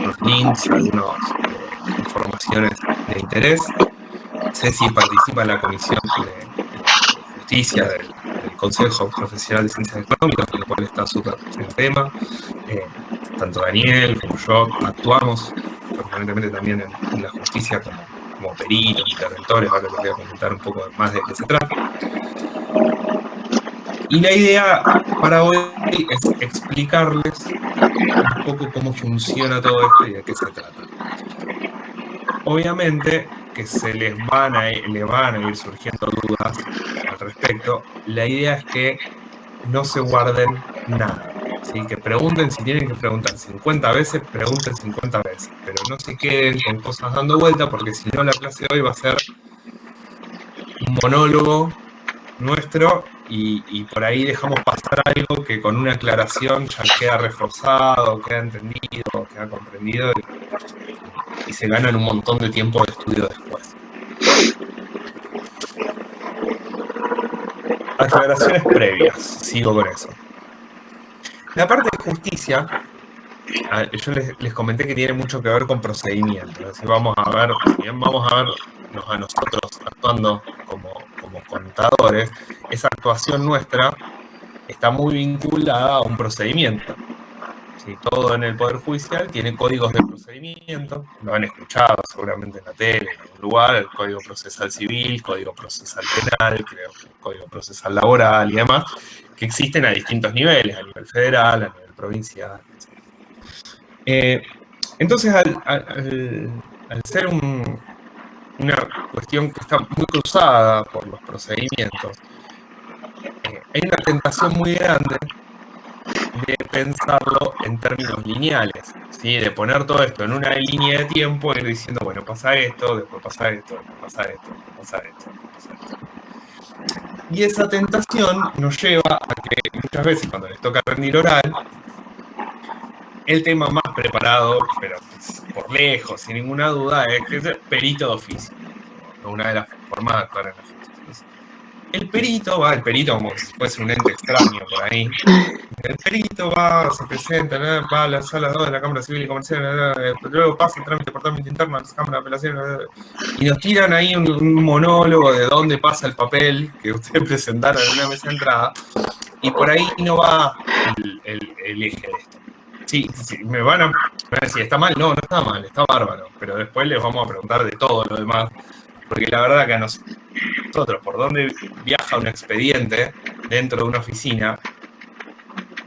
los links, algunas informaciones de interés. Ceci participa en la Comisión de Justicia del Consejo Profesional de Ciencias Económicas, con lo cual está súper en el tema. Tanto Daniel como yo actuamos permanentemente también en la justicia como peritos, interventores. Ahora les voy a comentar un poco más de qué se trata. Y la idea para hoy es explicarles un poco cómo funciona todo esto y de qué se trata. Obviamente que le van a ir surgiendo dudas al respecto. La idea es que no se guarden nada. ¿Sí? Que pregunten, si tienen que preguntar 50 veces, pregunten 50 veces. Pero no se queden con cosas dando vuelta, porque si no la clase de hoy va a ser un monólogo nuestro y por ahí dejamos pasar algo que con una aclaración ya queda reforzado, queda entendido, queda comprendido y se ganan un montón de tiempo de estudio después. Aclaraciones previas, sigo con eso. La parte de justicia, yo les comenté que tiene mucho que ver con procedimientos. Si vamos a vernos a nosotros actuando como contadores, esa actuación nuestra está muy vinculada a un procedimiento. ¿Sí? Todo en el Poder Judicial tiene códigos de procedimiento, lo han escuchado seguramente en la tele, en algún lugar, el Código Procesal Civil, Código Procesal Penal, creo, Código Procesal Laboral y demás, que existen a distintos niveles, a nivel federal, a nivel provincial, etc. Entonces, al ser una cuestión que está muy cruzada por los procedimientos, hay una tentación muy grande de pensarlo en términos lineales, ¿sí? De poner todo esto en una línea de tiempo y ir diciendo, bueno, pasa esto, después pasa esto, después pasa esto, después pasa esto, después pasa esto. Y esa tentación nos lleva a que muchas veces cuando les toca rendir oral, el tema más preparado, pero por lejos, sin ninguna duda, es que es el perito de oficio, una de las formas de actuar en la justicia. El perito como si fuese un ente extraño por ahí. El perito se presenta, va a la sala 2 de la Cámara Civil y Comercial, luego pasa el trámite por trámite interno a la Cámara de Apelaciones, y nos tiran ahí un monólogo de dónde pasa el papel que ustedes presentaron en una mesa de entrada, y por ahí no va el eje de esto. Sí, me van a decir, ¿está mal? No está mal, está bárbaro, pero después les vamos a preguntar de todo lo demás, porque la verdad que a nosotros, por dónde viaja un expediente dentro de una oficina,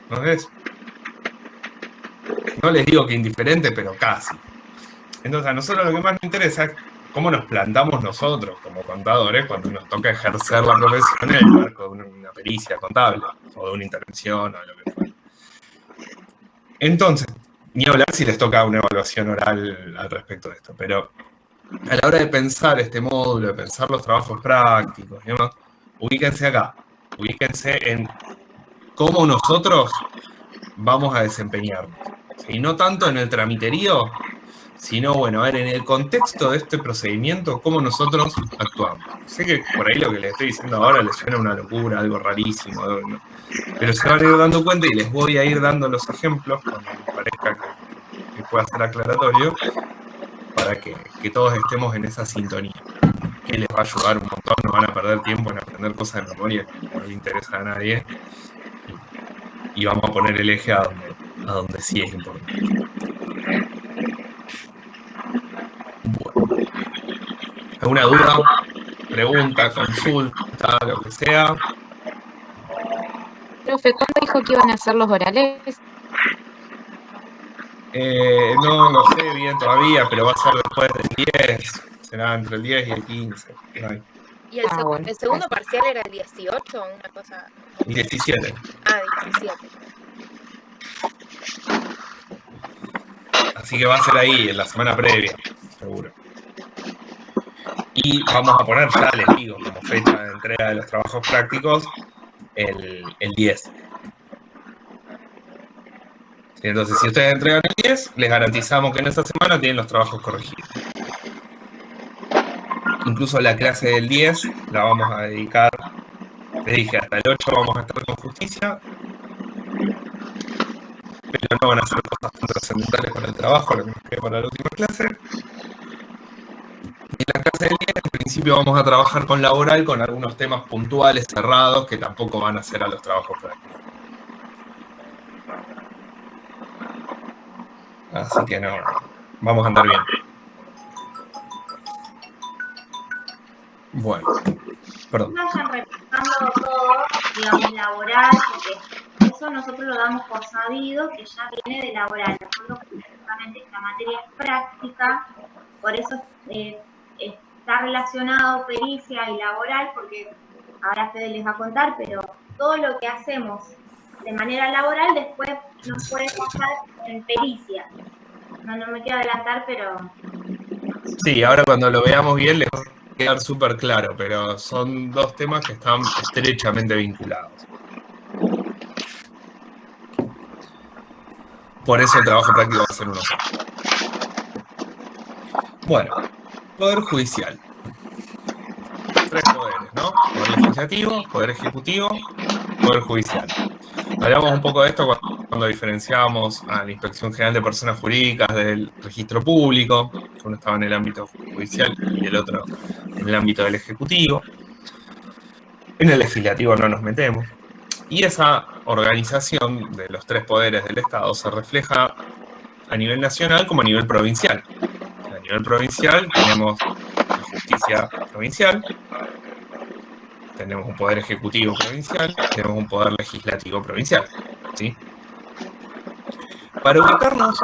entonces, no les digo que indiferente, pero casi. Entonces, a nosotros lo que más nos interesa es cómo nos plantamos nosotros como contadores cuando nos toca ejercer la profesión en el marco de una pericia contable o de una intervención o de lo que fuera. Entonces, ni hablar si les toca una evaluación oral al respecto de esto, pero a la hora de pensar este módulo, de pensar los trabajos prácticos y demás, ubíquense acá, ubíquense en cómo nosotros vamos a desempeñarnos. Y no tanto en el tramiterío, sino, bueno, a ver, en el contexto de este procedimiento, cómo nosotros actuamos. Sé que por ahí lo que les estoy diciendo ahora les suena una locura, algo rarísimo, ¿no? Pero se van a ir dando cuenta y les voy a ir dando los ejemplos cuando les parezca que pueda ser aclaratorio, para que todos estemos en esa sintonía, que les va a ayudar un montón. No van a perder tiempo en aprender cosas de memoria que no le interesa a nadie, y vamos a poner el eje a donde sí es importante. Bueno. ¿Alguna duda? Pregunta, consulta, lo que sea. Profe, ¿cuándo dijo que iban a hacer los orales? No lo sé bien todavía, pero va a ser después del 10. Será entre el 10 y el 15. ¿Y el segundo parcial era el 18 o una cosa? El 17. Ah, 17. Así que va a ser ahí, en la semana previa, seguro. Y vamos a poner, ya les digo, como fecha de entrega de los trabajos prácticos, el 10. ¿Sí? Entonces, si ustedes entregan el 10, les garantizamos que en esa semana tienen los trabajos corregidos. Incluso la clase del 10 la vamos a dedicar, les dije, hasta el 8 vamos a estar con justicia, pero no van a ser cosas tan trascendentales para el trabajo, lo que nos queda para la última clase. En la clase del día, en principio, vamos a trabajar con laboral, con algunos temas puntuales, cerrados, que tampoco van a ser a los trabajos prácticos. Así que no, vamos a andar bien. Bueno, perdón. Vayan repasando todo, digamos, laboral, porque eso nosotros lo damos por sabido, que ya viene de laboral. Nosotros, justamente, esta materia es práctica, por eso está relacionado pericia y laboral, porque ahora Fede les va a contar, pero todo lo que hacemos de manera laboral después nos puede pasar en pericia. No me quiero adelantar, pero... Sí, ahora cuando lo veamos bien les va a quedar súper claro, pero son dos temas que están estrechamente vinculados. Por eso el trabajo práctico va a ser uno solo. Bueno, Poder Judicial. 3 poderes, ¿no? Poder Legislativo, Poder Ejecutivo, Poder Judicial. Hablamos un poco de esto cuando diferenciábamos a la Inspección General de Personas Jurídicas del Registro Público, que uno estaba en el ámbito judicial y el otro en el ámbito del Ejecutivo. En el Legislativo no nos metemos. Y esa organización de los 3 poderes del Estado se refleja a nivel nacional como a nivel provincial. A nivel provincial tenemos la justicia provincial, tenemos un poder ejecutivo provincial, tenemos un poder legislativo provincial, ¿sí? Para ubicarnos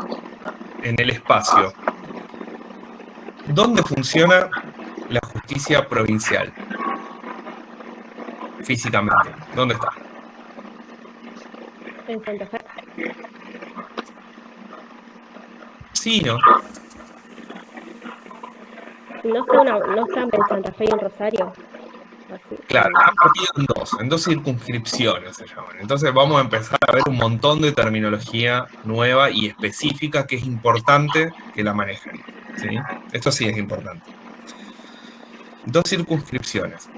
en el espacio, ¿dónde funciona la justicia provincial? Físicamente, ¿dónde está? En Santa Fe. Sí, ¿no? No están en Santa Fe y en Rosario. Así. Claro, han partido en dos circunscripciones se llaman. Entonces vamos a empezar a ver un montón de terminología nueva y específica que es importante que la manejen, ¿sí? Esto sí es importante. 2 circunscripciones.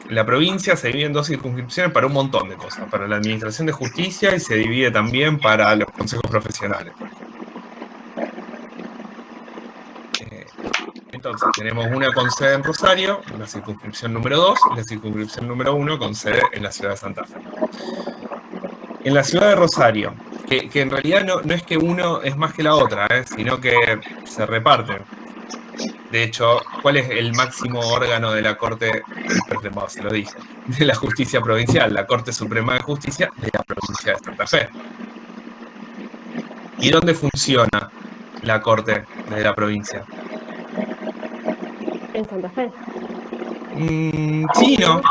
La provincia se divide en 2 circunscripciones para un montón de cosas, para la administración de justicia y se divide también para los consejos profesionales, por ejemplo. Entonces, tenemos una con sede en Rosario, la circunscripción número 2, y la circunscripción número 1 con sede en la ciudad de Santa Fe. En la ciudad de Rosario, que en realidad no es que uno es más que la otra, sino que se reparten. De hecho, ¿cuál es el máximo órgano de la Corte? Se lo dice, de la Justicia Provincial, la Corte Suprema de Justicia de la provincia de Santa Fe. ¿Y dónde funciona la Corte de la provincia? En Santa Fe. Sí, no.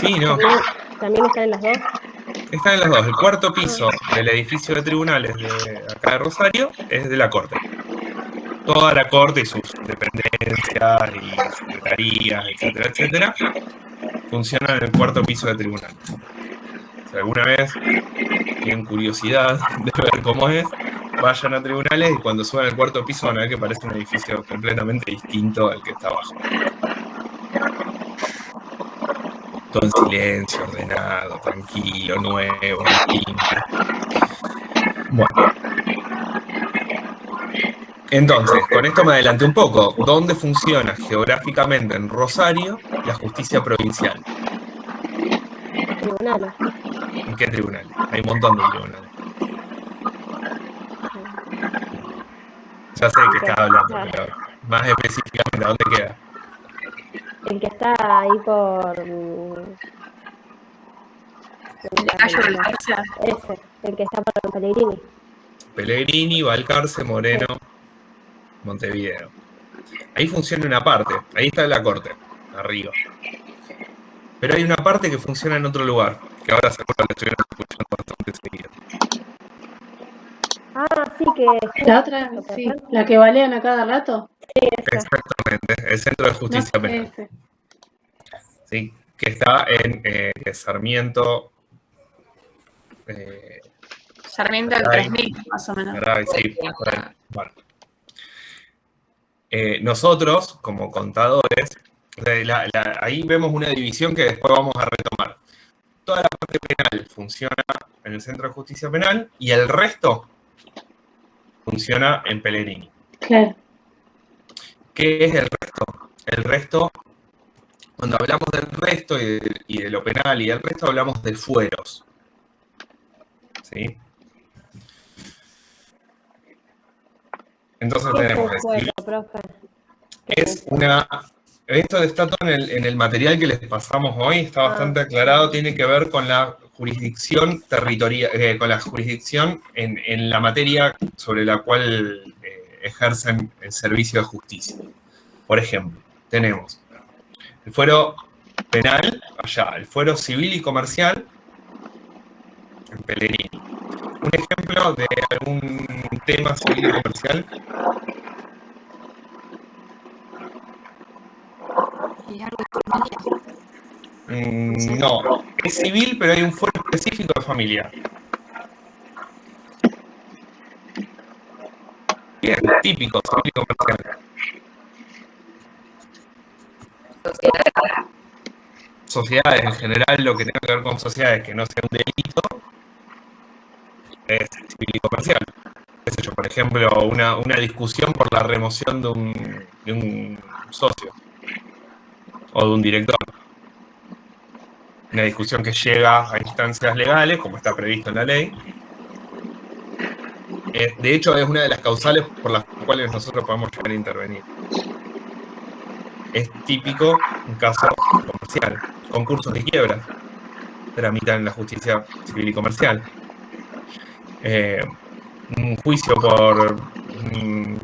Sí, no. ¿También están en las 2? Están en las 2. El 4.º piso del edificio de tribunales de acá de Rosario es de la Corte. Toda la Corte y sus dependencias y secretarías, etcétera, etcétera, funcionan en el 4.º piso de tribunales. Si alguna vez tienen curiosidad de ver cómo es, vayan a tribunales y cuando suban al 4.º piso van a ver que parece un edificio completamente distinto al que está abajo. Todo en silencio, ordenado, tranquilo, nuevo, limpio. Bueno. Entonces, con esto me adelanté un poco. ¿Dónde funciona geográficamente en Rosario la justicia provincial? Tribunales. ¿En qué tribunales? Hay un montón de tribunales. Ya sé que estaba hablando, pero más específicamente, ¿a dónde queda? El que está ahí por... Ese, el que está por Pellegrini. Pellegrini, Balcarce, Moreno, Montevideo. Ahí funciona una parte, ahí está la Corte, arriba. Pero hay una parte que funciona en otro lugar, que ahora se acuerdan, la estuvieron escuchando bastante seguido. Ah, sí, que... La otra, sí, la que balean a cada rato. Sí, esa. Exactamente, el Centro de Justicia Penal. Sí, que está en Sarmiento. Sarmiento del 3000, más o menos. Sí, bueno. Nosotros, como contadores, ahí vemos una división que después vamos a retomar. toda la parte penal funciona en el Centro de Justicia Penal y el resto funciona en Pellegrini. Claro. ¿Qué es el resto? El resto, cuando hablamos del resto y de lo penal y del resto, hablamos de fueros. ¿Sí? Entonces tenemos esto está todo en el material que les pasamos hoy, está bastante aclarado, tiene que ver con la jurisdicción territorial, con la jurisdicción en la materia sobre la cual ejercen el servicio de justicia. Por ejemplo, tenemos el fuero penal, allá, el fuero civil y comercial en Pellegrini. Un ejemplo de algún tema civil y comercial. No, es civil, pero hay un fuero específico de familia. Bien, típico, civil y comercial. Sociedades, en general, lo que tenga que ver con sociedades que no sea un delito es civil y comercial. ¿Qué sé yo? Por ejemplo, una discusión por la remoción de un socio o de un director. Una discusión que llega a instancias legales, como está previsto en la ley. De hecho, es una de las causales por las cuales nosotros podemos llegar a intervenir. Es típico un caso comercial. Concursos de quiebra tramitan en la justicia civil y comercial. Un juicio por un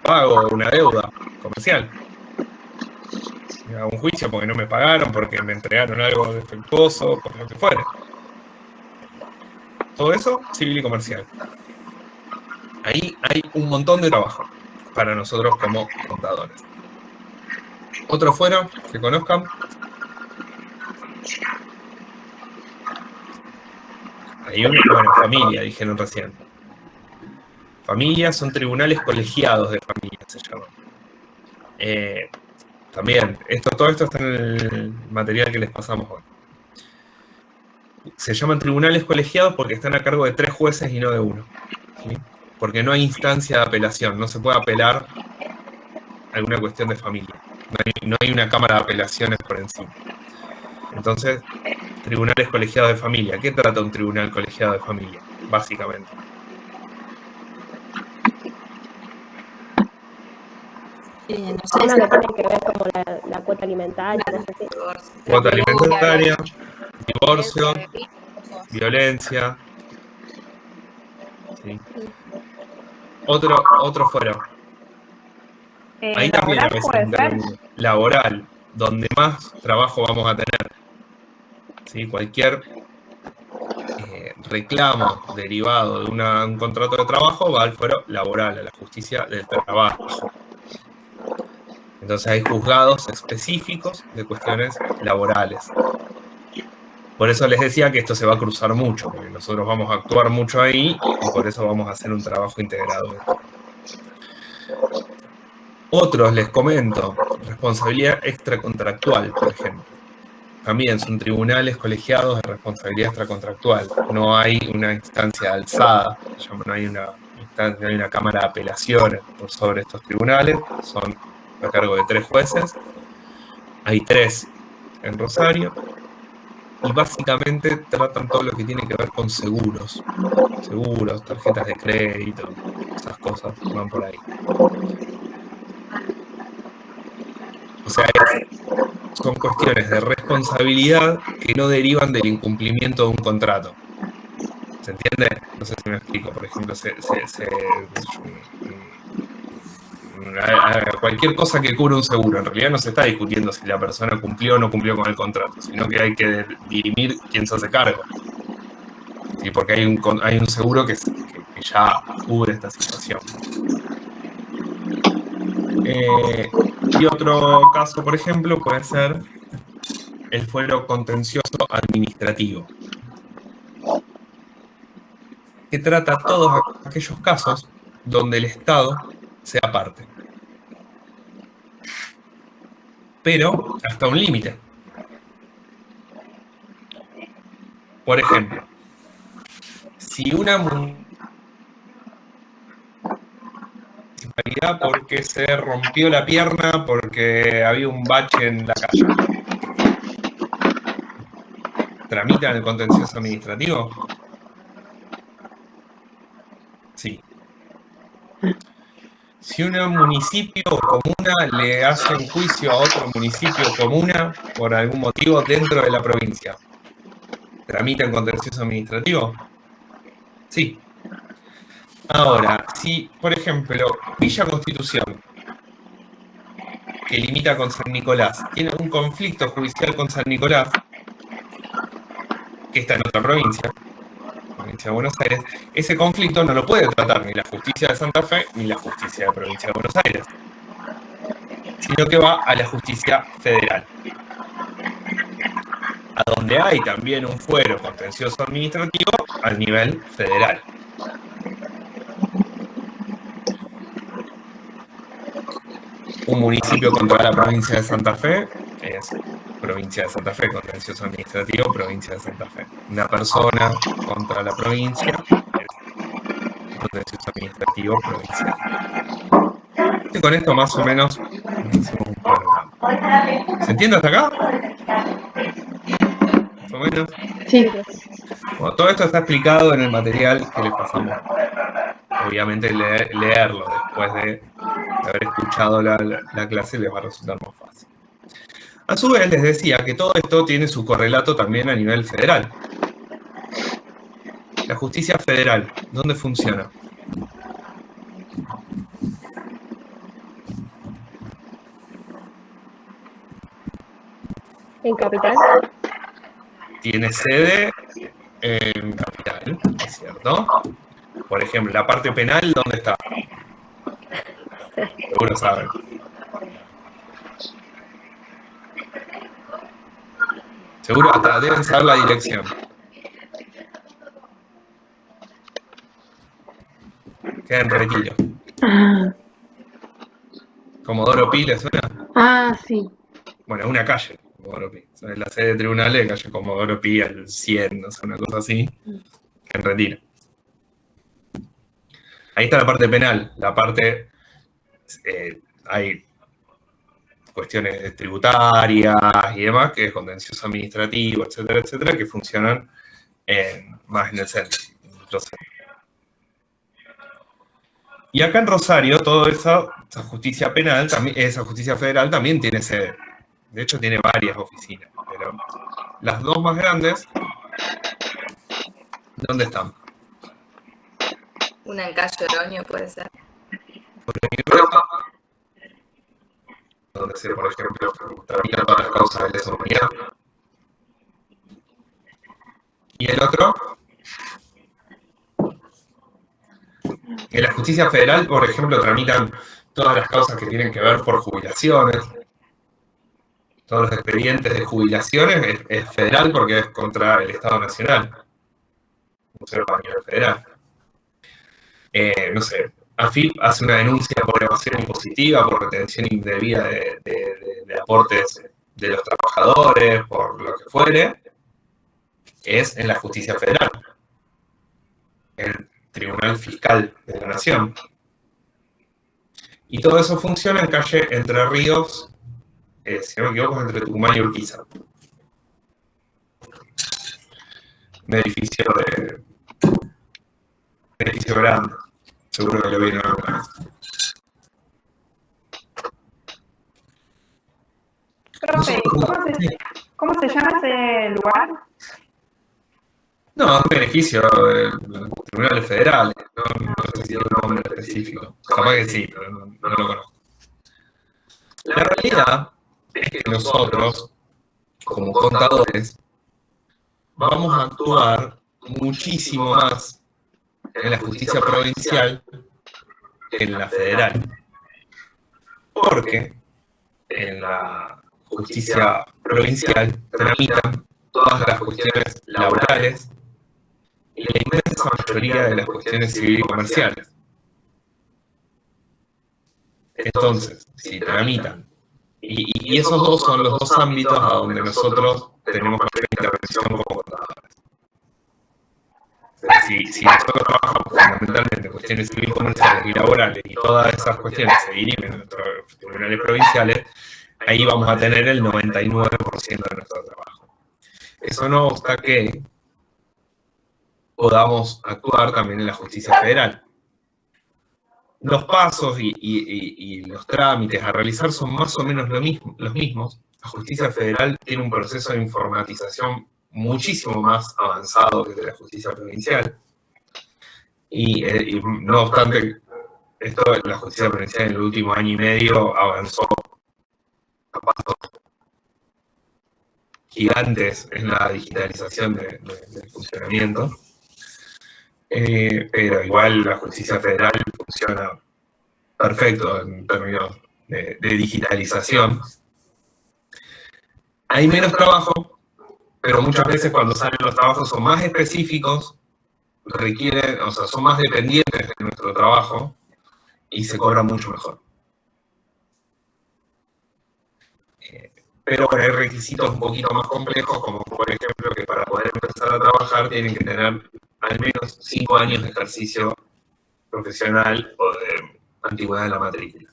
pago, una deuda comercial. Un juicio porque no me pagaron, porque me entregaron algo defectuoso, por lo que fuere. Todo eso, civil y comercial. Ahí hay un montón de trabajo para nosotros como contadores. Otro fuero que conozcan. Hay una familia, dijeron recién. Familias son tribunales colegiados de familia, se llaman. También, todo esto está en el material que les pasamos hoy. Se llaman tribunales colegiados porque están a cargo de 3 jueces y no de 1. ¿Sí? Porque no hay instancia de apelación, no se puede apelar alguna cuestión de familia. No hay una cámara de apelaciones por encima. Entonces, tribunales colegiados de familia. ¿Qué trata un tribunal colegiado de familia? Básicamente. No sé, que tiene que ver como la cuota alimentaria. No sé si. Cuota alimentaria, divorcio, violencia. Sí. Otro fuero. Ahí también a veces intervenimos. Laboral, donde más trabajo vamos a tener. ¿Sí? Cualquier reclamo derivado de un contrato de trabajo va al fuero laboral, a la justicia del trabajo. Entonces hay juzgados específicos de cuestiones laborales. Por eso les decía que esto se va a cruzar mucho, porque nosotros vamos a actuar mucho ahí y por eso vamos a hacer un trabajo integrado. Otros, les comento, responsabilidad extracontractual, por ejemplo. También son tribunales colegiados de responsabilidad extracontractual. No hay una instancia alzada, no hay una cámara de apelaciones por sobre estos tribunales, son a cargo de 3 jueces. Hay 3 en Rosario. Y básicamente tratan todo lo que tiene que ver con seguros. Seguros, tarjetas de crédito, esas cosas van por ahí. O sea, son cuestiones de responsabilidad que no derivan del incumplimiento de un contrato. ¿Se entiende? No sé si me explico. Por ejemplo, cualquier cosa que cubra un seguro, en realidad no se está discutiendo si la persona cumplió o no cumplió con el contrato, sino que hay que dirimir quién se hace cargo. ¿Sí? Porque hay un seguro que ya cubre esta situación. Y otro caso, por ejemplo, puede ser el fuero contencioso administrativo, que trata todos aquellos casos donde el Estado sea parte. Pero hasta un límite. Por ejemplo, si una municipalidad porque se rompió la pierna porque había un bache en la calle, ¿tramitan el contencioso administrativo? Sí. Si un municipio o comuna le hace un juicio a otro municipio o comuna por algún motivo dentro de la provincia, ¿tramita el contencioso administrativo? Sí. Ahora, si, por ejemplo, Villa Constitución, que limita con San Nicolás, tiene un conflicto judicial con San Nicolás, que está en otra provincia, provincia de Buenos Aires, ese conflicto no lo puede tratar ni la justicia de Santa Fe ni la justicia de provincia de Buenos Aires, sino que va a la justicia federal, a donde hay también un fuero contencioso administrativo al nivel federal. Un municipio contra la provincia de Santa Fe es provincia de Santa Fe, contencioso administrativo, provincia de Santa Fe. Una persona contra la provincia es contencioso administrativo, provincial. Y con esto más o menos hicimos un programa. ¿Se entiende hasta acá? Más o menos. Sí. Bueno, todo esto está explicado en el material que les pasamos. Obviamente leerlo después de haber escuchado la clase les va a resultar más fácil. A su vez les decía que todo esto tiene su correlato también a nivel federal. La justicia federal, ¿dónde funciona? ¿En Capital? Tiene sede en Capital, ¿es cierto? Por ejemplo, la parte penal, ¿dónde está? Seguro saben. Seguro hasta deben saber la dirección. Queda en Retiro. Ah, ¿Comodoro Pi le suena? sí. Bueno, es una calle, Comodoro Pi. O sea, es la sede de tribunales, calle Comodoro Pi al 100, no sé, una cosa así, que en Retiro. Ahí está la parte penal. La parte... hay cuestiones tributarias y demás, que es contencioso administrativo, etcétera, etcétera, que funcionan más en el centro. Y acá en Rosario, toda esa justicia penal, esa justicia federal también tiene sede. De hecho, tiene varias oficinas. Pero las dos más grandes, ¿dónde están? Una en Cayo Oroño puede ser. Donde se, por ejemplo, terminan todas las causas de lesa humanidad. Y el otro, en la justicia federal, por ejemplo, tramitan todas las causas que tienen que ver por jubilaciones. Todos los expedientes de jubilaciones es federal porque es contra el Estado Nacional. A nivel federal. No sé, AFIP hace una denuncia por evasión impositiva, por retención indebida de aportes de los trabajadores, por lo que fuere, es en la justicia federal, el Tribunal Fiscal de la Nación. Y todo eso funciona en calle Entre Ríos, si no me equivoco, entre Tucumán y Urquiza. Un edificio grande. Seguro que lo vieron alguna vez. Profe, ¿cómo se llama ese lugar? No, es un edificio de tribunales federales. No sé si tiene un nombre específico. Capaz que sí, pero no lo conozco. La realidad es que nosotros, como contadores, vamos a actuar muchísimo más en la justicia provincial que en la federal. Porque en la justicia provincial tramitan todas las cuestiones laborales y la inmensa mayoría de las cuestiones civiles y comerciales. Entonces, si tramitan, y esos dos son los dos ámbitos a donde nosotros tenemos mayor intervención como contadores. Si nosotros trabajamos fundamentalmente en cuestiones civil comerciales y laborales y todas esas cuestiones se dirimen en nuestros tribunales provinciales, ahí vamos a tener el 99% de nuestro trabajo. Eso no obsta que podamos actuar también en la justicia federal. Los pasos y los trámites a realizar son más o menos los mismos. La justicia federal tiene un proceso de informatización muchísimo más avanzado que el de la justicia provincial. Y no obstante, la justicia provincial en el último año y medio avanzó a pasos gigantes en la digitalización del funcionamiento. Pero igual la justicia federal funciona perfecto en términos de digitalización. Hay menos trabajo, pero muchas veces cuando salen los trabajos son más específicos, son más dependientes de nuestro trabajo y se cobran mucho mejor. Pero hay requisitos un poquito más complejos, como por ejemplo que para poder empezar a trabajar tienen que tener al menos 5 años de ejercicio profesional o de antigüedad en la matrícula.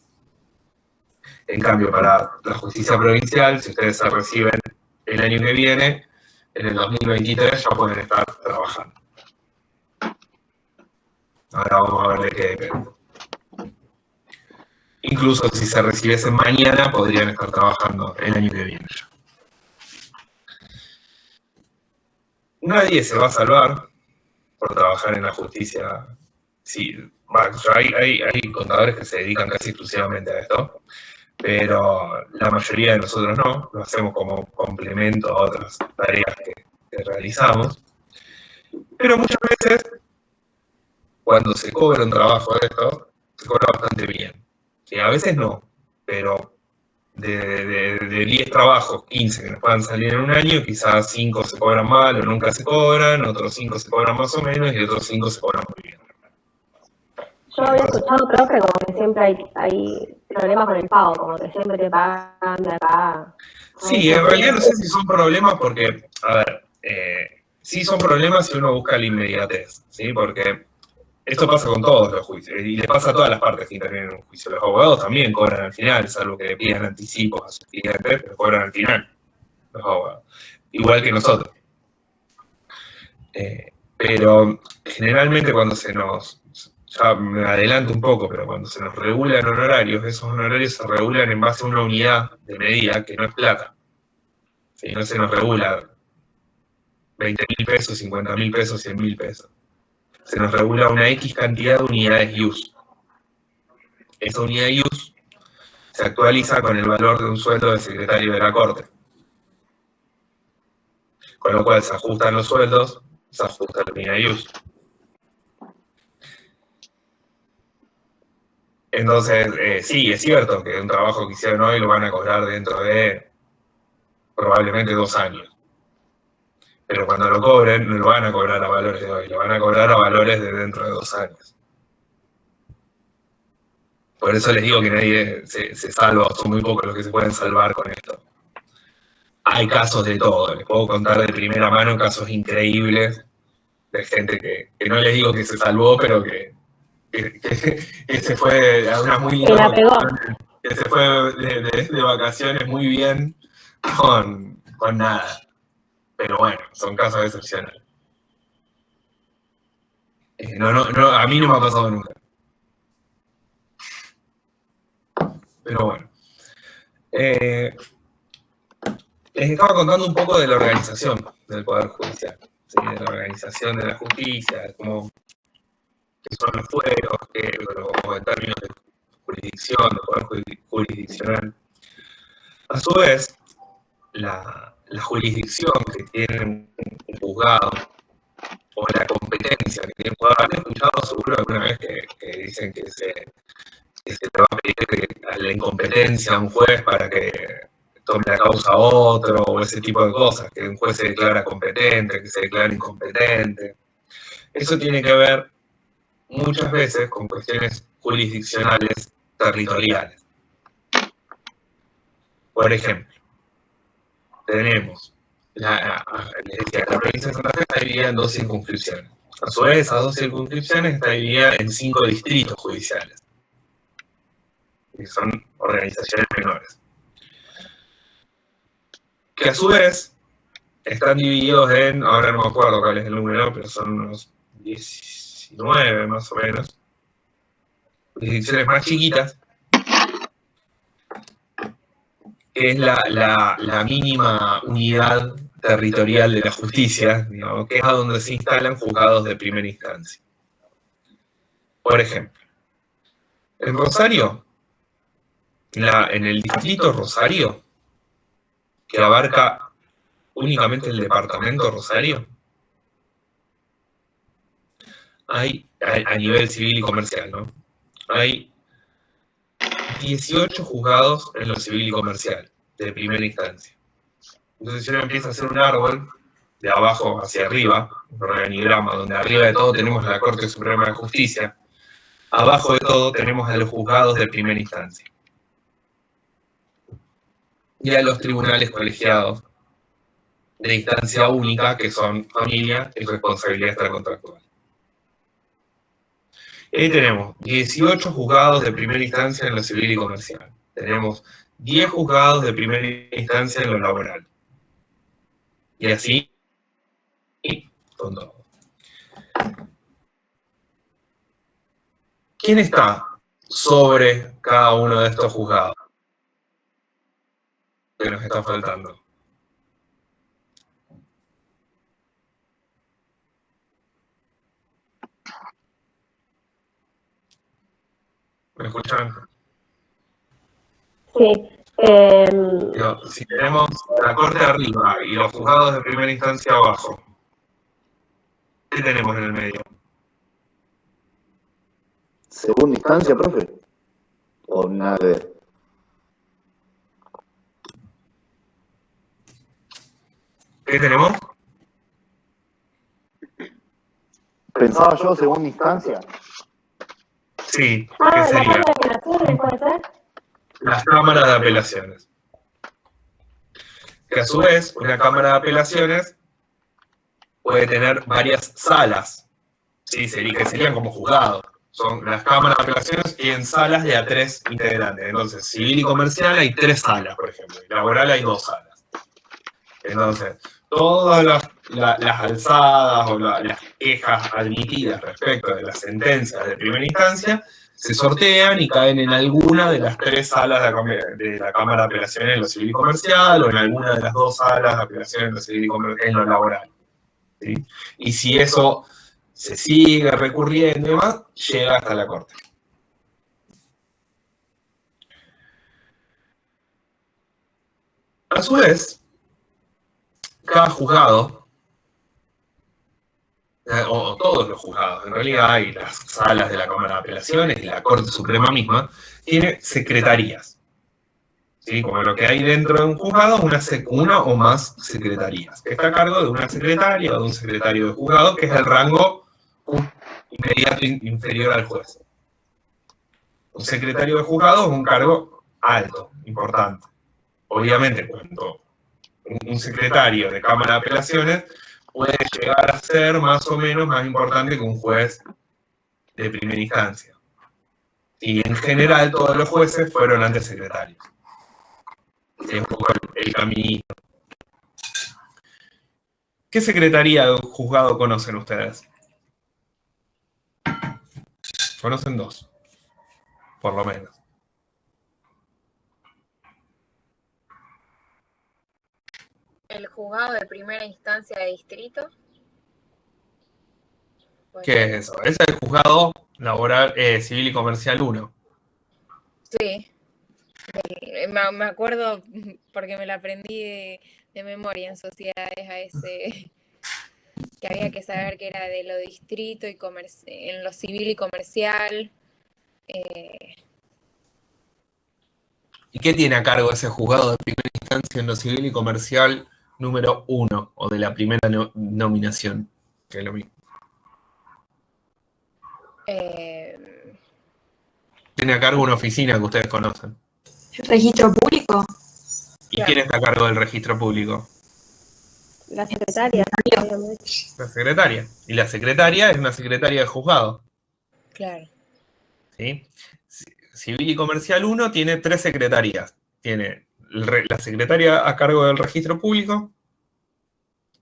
En cambio, para la justicia provincial, si ustedes se reciben el año que viene, en el 2023 ya pueden estar trabajando. Ahora vamos a ver de qué depende. Incluso si se recibiesen mañana, podrían estar trabajando el año que viene ya. Nadie se va a salvar por trabajar en la justicia. Sí, hay contadores que se dedican casi exclusivamente a esto, pero la mayoría de nosotros no, lo hacemos como complemento a otras tareas que realizamos. Pero muchas veces, cuando se cobra un trabajo de esto, se cobra bastante bien. Y a veces no, pero de 10 trabajos, 15 que nos puedan salir en un año, quizás 5 se cobran mal o nunca se cobran, otros 5 se cobran más o menos y otros 5 se cobran muy bien. Yo había escuchado, profe, como que siempre hay problemas con el pago, como que siempre te pagan de acá. Sí, en realidad no sé si son problemas porque, a ver, sí son problemas si uno busca la inmediatez, ¿sí? Porque esto pasa con todos los juicios, y le pasa a todas las partes que intervienen en un juicio. Los abogados también cobran al final, salvo que le pidan anticipos a sus clientes, pero cobran al final, los abogados. Igual que nosotros. Pero generalmente cuando ya me adelanto un poco, pero cuando se nos regulan honorarios, esos honorarios se regulan en base a una unidad de medida que no es plata. ¿Sí? No se nos regula 20.000 pesos, 50.000 pesos, 100.000 pesos. Se nos regula una X cantidad de unidades IUS. Esa unidad IUS se actualiza con el valor de un sueldo de secretario de la Corte. Con lo cual se ajustan los sueldos, se ajusta la unidad IUS. Entonces, sí, es cierto que un trabajo que hicieron hoy lo van a cobrar dentro de probablemente 2 años. Pero cuando lo cobren, no lo van a cobrar a valores de hoy, lo van a cobrar a valores de dentro de 2 años. Por eso les digo que nadie se salva, son muy pocos los que se pueden salvar con esto. Hay casos de todo, les puedo contar de primera mano casos increíbles de gente que no les digo que se salvó, pero que se fue a una muy linda que se fue de vacaciones muy bien con nada. Pero bueno, son casos excepcionales. A mí no me ha pasado nunca. Pero bueno. Les estaba contando un poco de la organización del Poder Judicial, ¿sí? De la organización de la justicia, cómo qué son los fueros, o en términos de jurisdicción, de poder jurisdiccional. A su vez, la jurisdicción que tiene un juzgado, o la competencia que tiene un juzgado, han escuchado seguro alguna vez que dicen que se le va a pedir la incompetencia a un juez para que tome la causa a otro, o ese tipo de cosas, que un juez se declara competente, que se declara incompetente. Eso tiene que ver muchas veces con cuestiones jurisdiccionales territoriales. Por ejemplo, tenemos la provincia de Santa Fe está dividida en 2 circunscripciones. A su vez, esas 2 circunscripciones están divididas en 5 distritos judiciales, que son organizaciones menores, que a su vez están divididos en, ahora no me acuerdo cuál es el número, pero son unos 19 más o menos, jurisdicciones más chiquitas, que es la mínima unidad territorial de la justicia, digamos, que es a donde se instalan juzgados de primera instancia. Por ejemplo, en Rosario, en el distrito Rosario, que abarca únicamente el departamento Rosario, hay, a nivel civil y comercial, ¿no? Hay 18 juzgados en lo civil y comercial, de primera instancia. Entonces, si uno empieza a hacer un árbol, de abajo hacia arriba, un organigrama, donde arriba de todo tenemos la Corte Suprema de Justicia, abajo de todo tenemos a los juzgados de primera instancia. Y a los tribunales colegiados de instancia única, que son familia y responsabilidad extracontractual. Y ahí tenemos 18 juzgados de primera instancia en lo civil y comercial. Tenemos 10 juzgados de primera instancia en lo laboral. Y así con todo. ¿Quién está sobre cada uno de estos juzgados? Que nos está faltando. ¿Me escuchan? Sí. Si tenemos la Corte arriba y los juzgados de primera instancia abajo, ¿qué tenemos en el medio? ¿Segunda instancia, profe? ¿O nada que ver? ¿Qué tenemos? Pensaba yo segunda instancia. Sí, ¿qué La sería? Cámara de Apelaciones, ¿puede ser? Las cámaras de apelaciones. Que a su vez, una cámara de apelaciones puede tener varias salas. Sí, que serían como juzgados. Son las cámaras de apelaciones y en salas de a 3 integrantes. Entonces, civil y comercial hay 3 salas, por ejemplo. Y laboral hay 2 salas. Entonces, todas las alzadas o las quejas admitidas respecto de las sentencias de primera instancia se sortean y caen en alguna de las 3 salas de la Cámara de Apelaciones en lo civil y comercial o en alguna de las 2 salas de apelaciones en lo civil y comercial en lo laboral. ¿Sí? Y si eso se sigue recurriendo y demás, llega hasta la Corte. A su vez, cada juzgado, o todos los juzgados, en realidad, y las salas de la Cámara de Apelaciones y la Corte Suprema misma, tiene secretarías. ¿Sí? Como lo que hay dentro de un juzgado, una o más secretarías. Que está a cargo de una secretaria o de un secretario de juzgado, que es el rango inmediato inferior al juez. Un secretario de juzgado es un cargo alto, importante. Obviamente, cuando un secretario de Cámara de Apelaciones puede llegar a ser más o menos más importante que un juez de primera instancia. Y en general todos los jueces fueron antes secretarios. Es un poco el caminito. ¿Qué secretaría de un juzgado conocen ustedes? Conocen 2, por lo menos. El juzgado de primera instancia de distrito. ¿Qué es eso? Ese es el juzgado laboral, civil y comercial 1. Sí. Me acuerdo porque me la aprendí de memoria en sociedades a ese, que había que saber que era de lo distrito y en lo civil y comercial. ¿Y qué tiene a cargo ese juzgado de primera instancia en lo civil y comercial número 1 o de la primera nominación? Que es lo mismo. Tiene a cargo una oficina que ustedes conocen. ¿Registro público? ¿Y quién está a cargo del registro público? La secretaria. La secretaria. Y la secretaria es una secretaria de juzgado. Claro. ¿Sí? Civil y Comercial 1 tiene 3 secretarías. Tiene la secretaria a cargo del registro público,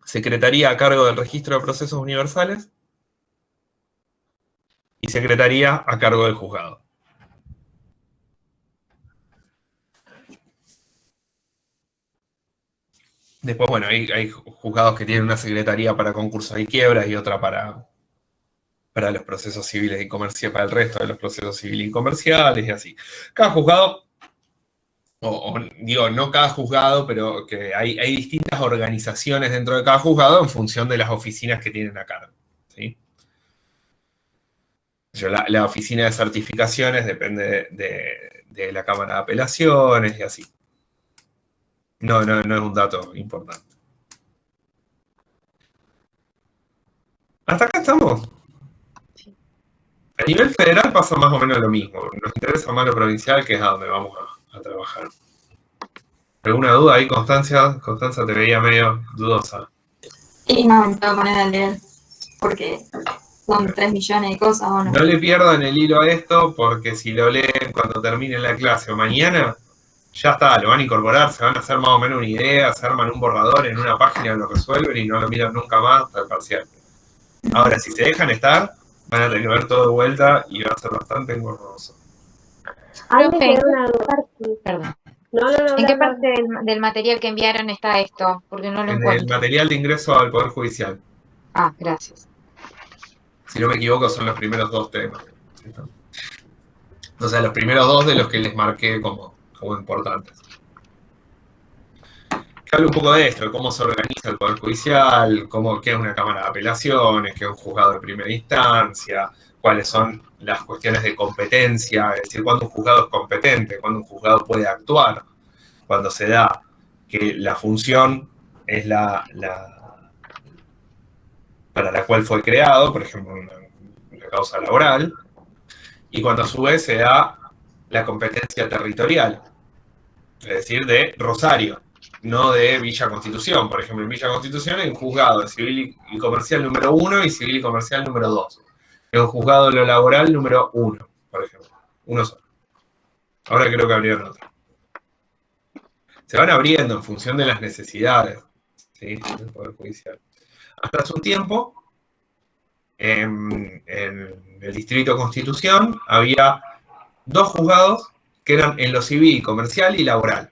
secretaría a cargo del registro de procesos universales y secretaría a cargo del juzgado. Después, bueno, hay juzgados que tienen una secretaría para concursos y quiebras y otra para los procesos civiles y comerciales, para el resto de los procesos civiles y comerciales y así. Cada juzgado, digo, no cada juzgado, pero que hay distintas organizaciones dentro de cada juzgado en función de las oficinas que tienen a cargo, ¿sí? La oficina de certificaciones depende de la Cámara de Apelaciones y así. No es un dato importante. ¿Hasta acá estamos? A nivel federal pasa más o menos lo mismo. Nos interesa más lo provincial, que es a donde vamos a trabajar. ¿Alguna duda ahí, Constanza? Constanza te veía medio dudosa. Y no, me tengo que poner a leer, porque son 3 millones de cosas, ¿o no? No le pierdan el hilo a esto, porque si lo leen cuando termine la clase o mañana, ya está, lo van a incorporar, se van a hacer más o menos una idea, se arman un borrador en una página, lo resuelven y no lo miran nunca más hasta el parcial. Ahora, si se dejan estar, van a tener que ver todo de vuelta y va a ser bastante engorroso. Ahí me Profe, quedó una duda. perdón. No, ¿En qué parte del material que enviaron está esto? Porque no lo En el encuentro. material de ingreso al Poder Judicial. Ah, gracias. Si no me equivoco, son los primeros 2 temas. O sea, los primeros 2 de los que les marqué como importantes. Que habla un poco de esto, de cómo se organiza el Poder Judicial, qué es una Cámara de Apelaciones, qué es un juzgado de primera instancia, cuáles son las cuestiones de competencia, es decir, cuándo un juzgado es competente, cuándo un juzgado puede actuar, cuando se da que la función es para la cual fue creado, por ejemplo, una causa laboral, y cuando a su vez se da la competencia territorial, es decir, de Rosario, no de Villa Constitución. Por ejemplo, en Villa Constitución hay un juzgado de civil y comercial número 1 y civil y comercial número 2. Es un juzgado de lo laboral número 1, por ejemplo. Uno solo. Ahora creo que abrieron otro. Se van abriendo en función de las necesidades, ¿sí?, del Poder Judicial. Hasta hace un tiempo, en el Distrito Constitución, había 2 juzgados que eran en lo civil, comercial y laboral.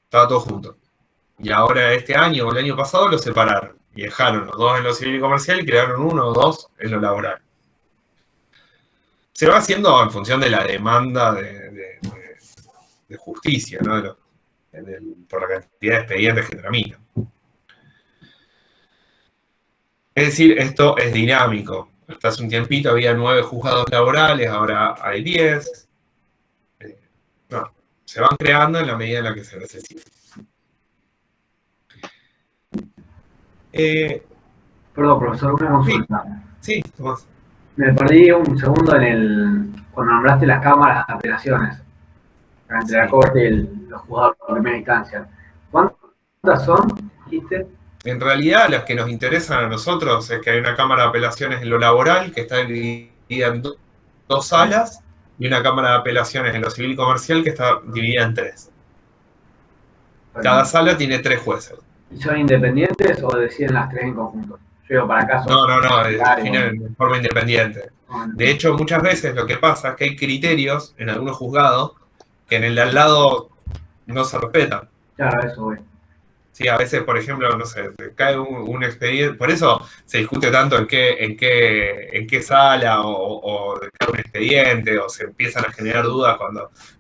Estaba todo junto. Y ahora este año o el año pasado lo separaron. Y dejaron los 2 en lo civil y comercial y crearon 1 o 2 en lo laboral. Se va haciendo en función de la demanda de justicia, ¿no? Por la cantidad de expedientes que tramitan. Es decir, esto es dinámico. Hasta hace un tiempito había 9 juzgados laborales, ahora hay 10. Se van creando en la medida en la que se necesita. Perdón, profesor, una consulta. Sí, Tomás. Me perdí un segundo cuando nombraste las cámaras de apelaciones entre la Corte y los juzgados de primera instancia. ¿Cuántas son? ¿Dijiste? En realidad, las que nos interesan a nosotros es que hay una Cámara de Apelaciones en lo laboral que está dividida en 2 salas y una Cámara de Apelaciones en lo civil y comercial que está dividida en 3. Cada sala tiene 3 jueces. ¿Y son independientes o deciden las 3 en conjunto? Yo digo, para caso. No, definen de forma independiente. De hecho, muchas veces lo que pasa es que hay criterios en algunos juzgados que en el de al lado no se respetan. Claro, eso voy. Sí, a veces, por ejemplo, no sé, cae un expediente, por eso se discute tanto en qué sala o cae un expediente, o se empiezan a generar dudas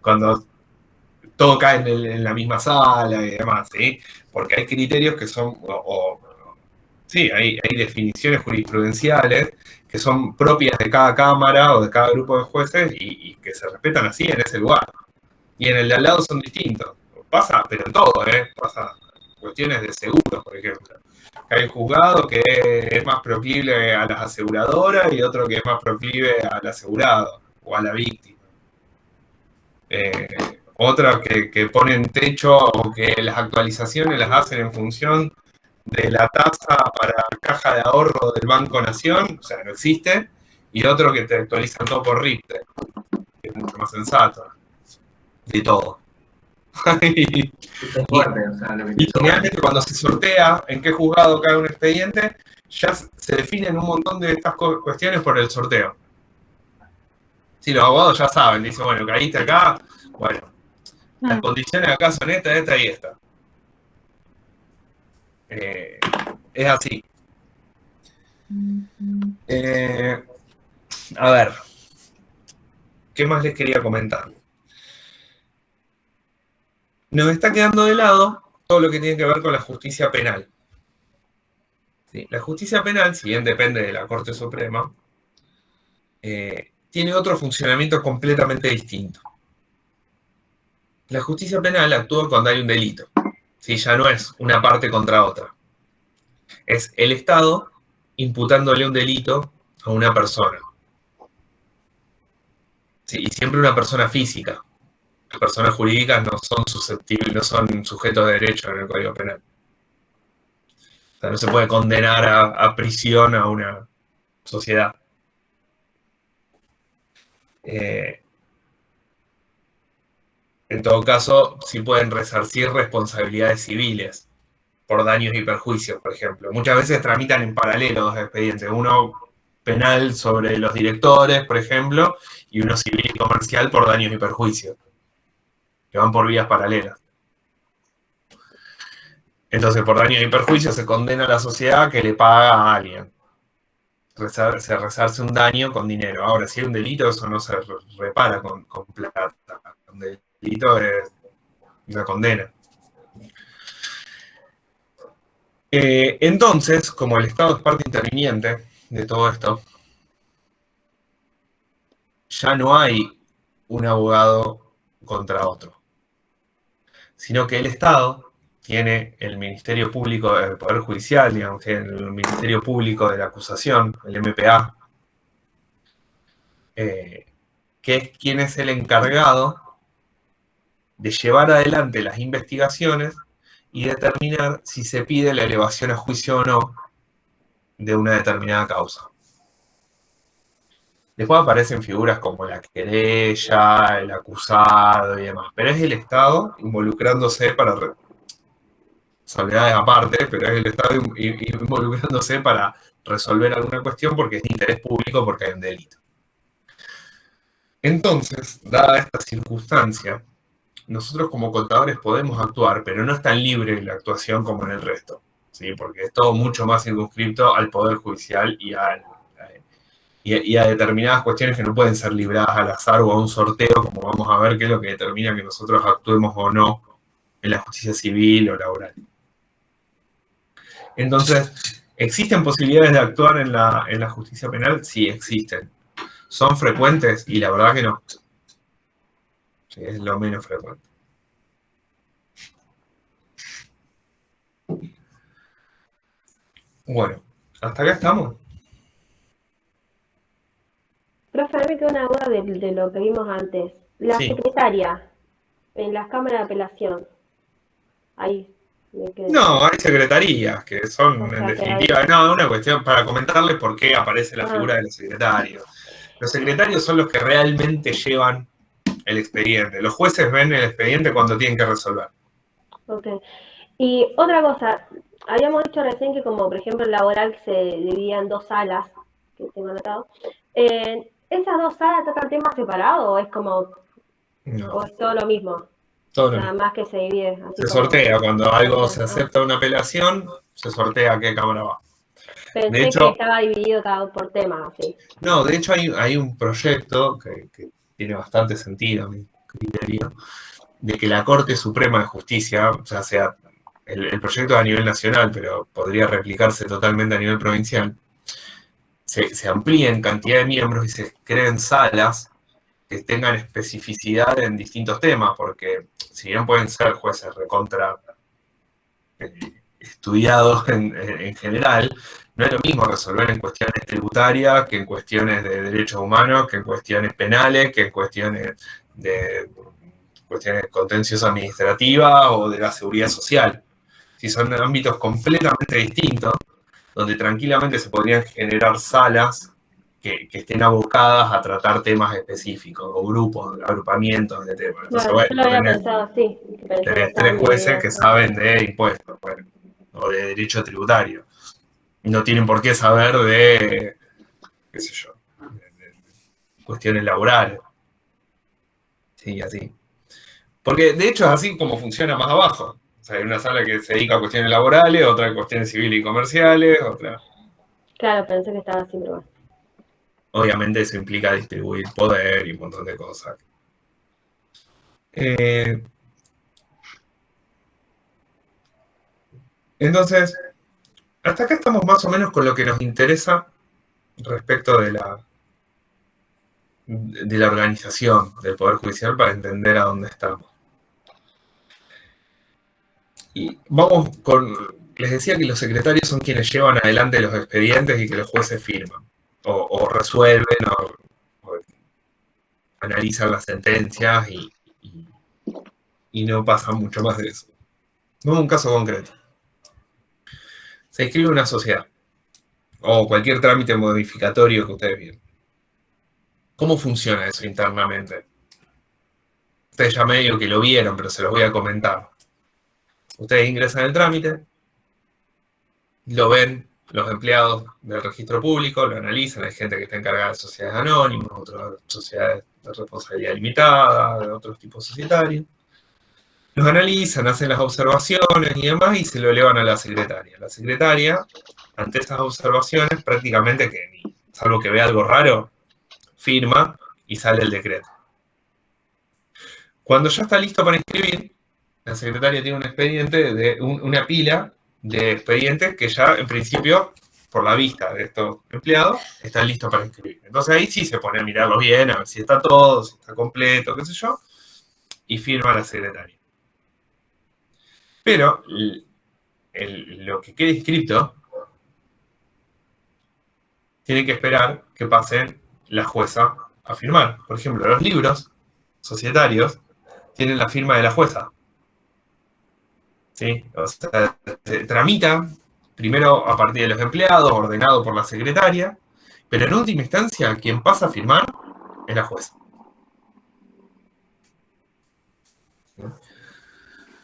cuando todo cae en la misma sala y demás, ¿sí? Porque hay criterios que son, sí, hay definiciones jurisprudenciales que son propias de cada cámara o de cada grupo de jueces y que se respetan así en ese lugar. Y en el de al lado son distintos. Pasa, pero en todo, pasa cuestiones de seguros, por ejemplo. Hay un juzgado que es más proclive a las aseguradoras y otro que es más proclive al asegurado o a la víctima. Otra que ponen techo o que las actualizaciones las hacen en función de la tasa para caja de ahorro del Banco Nación, o sea, no existe, y otro que te actualizan todo por RIPTE, que es mucho más sensato. De todo. y generalmente cuando se sortea en qué juzgado cae un expediente, ya se definen un montón de estas cuestiones por el sorteo. Si los abogados ya saben, dicen, bueno, caíste acá, bueno, las condiciones acá son esta y esta. Es así. A ver, ¿qué más les quería comentar? Nos está quedando de lado todo lo que tiene que ver con la justicia penal. ¿Sí? La justicia penal, si bien depende de la Corte Suprema, tiene otro funcionamiento completamente distinto. La justicia penal actúa cuando hay un delito. ¿Sí? Ya no es una parte contra otra. Es el Estado imputándole un delito a una persona. ¿Sí? Y siempre una persona física. Las personas jurídicas no son susceptibles, no son sujetos de derecho en el Código Penal. O sea, no se puede condenar a prisión a una sociedad. En todo caso, sí pueden resarcir responsabilidades civiles por daños y perjuicios, por ejemplo. Muchas veces tramitan en paralelo dos expedientes. Uno penal sobre los directores, por ejemplo, y uno civil y comercial por daños y perjuicios, que van por vías paralelas. Entonces, por daños y perjuicios se condena a la sociedad que le paga a alguien. Se resarce un daño con dinero. Ahora, si hay un delito, eso no se repara con plata. Un delito es una condena. Entonces, como el Estado es parte interviniente de todo esto, ya no hay un abogado contra otro, sino que el Estado tiene el Ministerio Público del Poder Judicial, digamos, tiene el Ministerio Público de la Acusación, el MPA, que es quien es el encargado de llevar adelante las investigaciones y determinar si se pide la elevación a juicio o no de una determinada causa. Después aparecen figuras como la querella, el acusado y demás, pero es el Estado involucrándose para... salvedades aparte, pero es el Estado involucrándose para resolver alguna cuestión porque es de interés público, porque hay un delito. Entonces, dada esta circunstancia, nosotros como contadores podemos actuar, pero no es tan libre la actuación como en el resto, ¿sí? Porque es todo mucho más circunscripto al Poder Judicial y a determinadas cuestiones que no pueden ser libradas al azar o a un sorteo, como vamos a ver, que es lo que determina que nosotros actuemos o no en la justicia civil o laboral. Entonces, ¿existen posibilidades de actuar en la justicia penal? Sí, existen. ¿Son frecuentes? Y la verdad que no. Sí, es lo menos frecuente. Bueno, ¿hasta acá estamos? Profe, a mí me queda una duda de lo que vimos antes. La Sí. secretaria en las cámaras de apelación. Ahí me quedé. No, hay secretarías que son, O sea, en que definitiva, no, una cuestión para comentarles por qué aparece la figura de los secretarios. Los secretarios son los que realmente llevan el expediente. Los jueces ven el expediente cuando tienen que resolver. Ok. Y otra cosa, habíamos dicho recién que como por ejemplo el laboral que se dividía en dos salas, que tengo anotado, ¿esas dos salas tratan temas separados o es como, No, o es todo lo mismo? todo lo Nada mismo. más que se divide. Así Se como- sortea, cuando algo se acepta una apelación, se sortea a qué cámara va. Pensé De hecho- que estaba dividido cada por temas, así. No, de hecho hay un proyecto que tiene bastante sentido a mi criterio, de que la Corte Suprema de Justicia, o sea el proyecto a nivel nacional, pero podría replicarse totalmente a nivel provincial, se amplíe en cantidad de miembros y se creen salas que tengan especificidad en distintos temas, porque si bien pueden ser jueces recontra estudiados en general, no es lo mismo resolver en cuestiones tributarias que en cuestiones de derechos humanos, que en cuestiones penales, que en cuestiones contenciosas administrativas o de la seguridad social. si son ámbitos completamente distintos, donde tranquilamente se podrían generar salas que estén abocadas a tratar temas específicos, o grupos, agrupamientos de temas. Entonces, Claro, yo lo había tenés, pensado así. Que pensé que tenés estaban 3 jueces divididos que en- saben de impuestos, bueno, o de derecho tributario. No tienen por qué saber de, qué sé yo, de cuestiones laborales. Sí, así. Porque de hecho es así como funciona más abajo. O sea, hay una sala que se dedica a cuestiones laborales, otra a cuestiones civiles y comerciales, otra. Claro, pensé que estaba así, pero bueno. Obviamente eso implica distribuir poder y un montón de cosas. Entonces, hasta acá estamos más o menos con lo que nos interesa respecto de la organización del Poder Judicial para entender a dónde estamos. Y vamos con, les decía que los secretarios son quienes llevan adelante los expedientes y que los jueces firman, o resuelven, o analizan las sentencias y no pasa mucho más de eso. Vamos a un caso concreto. Se inscribe una sociedad, o cualquier trámite modificatorio que ustedes vieran. ¿Cómo funciona eso internamente? Ustedes ya medio que lo vieron, pero se los voy a comentar. Ustedes ingresan el trámite, lo ven los empleados del registro público, lo analizan, hay gente que está encargada de sociedades anónimas, otras sociedades de responsabilidad limitada, de otros tipos societarios. Los analizan, hacen las observaciones y demás y se lo elevan a la secretaria. La secretaria, ante esas observaciones, prácticamente que, salvo que vea algo raro, firma y sale el decreto. Cuando ya está listo para inscribir, la secretaria tiene un expediente, una pila de expedientes que ya en principio, por la vista de estos empleados, están listos para inscribir. Entonces ahí sí se pone a mirarlos bien, a ver si está todo, si está completo, qué sé yo, y firma la secretaria. Pero lo que quede inscrito tiene que esperar que pase la jueza a firmar. Por ejemplo, los libros societarios tienen la firma de la jueza. ¿Sí? O sea, se tramita primero a partir de los empleados, ordenado por la secretaria, pero en última instancia quien pasa a firmar es la jueza.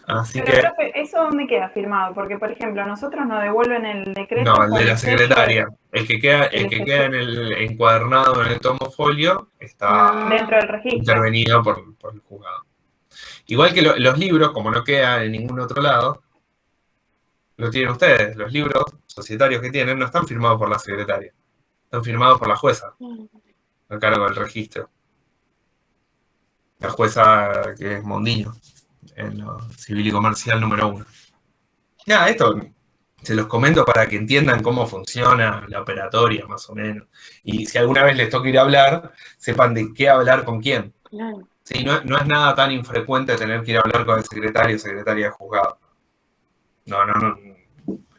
Así Pero, que, profe, ¿eso dónde queda firmado? Porque, por ejemplo, a nosotros nos devuelven el decreto. no, el de con la sello secretaria. El que queda sello en el encuadernado en el tomo folio está dentro del registro. intervenido por el juzgado. Igual que los libros, como no queda en ningún otro lado, lo tienen ustedes. Los libros societarios que tienen no están firmados por la secretaria. Están firmados por la jueza, a cargo del registro. La jueza que es Mondino, en lo civil y comercial número 1. Nada, esto se los comento para que entiendan cómo funciona la operatoria, más o menos. Y si alguna vez les toca ir a hablar, sepan de qué hablar con quién. Claro. Sí, no es nada tan infrecuente tener que ir a hablar con el secretario o secretaria de juzgado. No.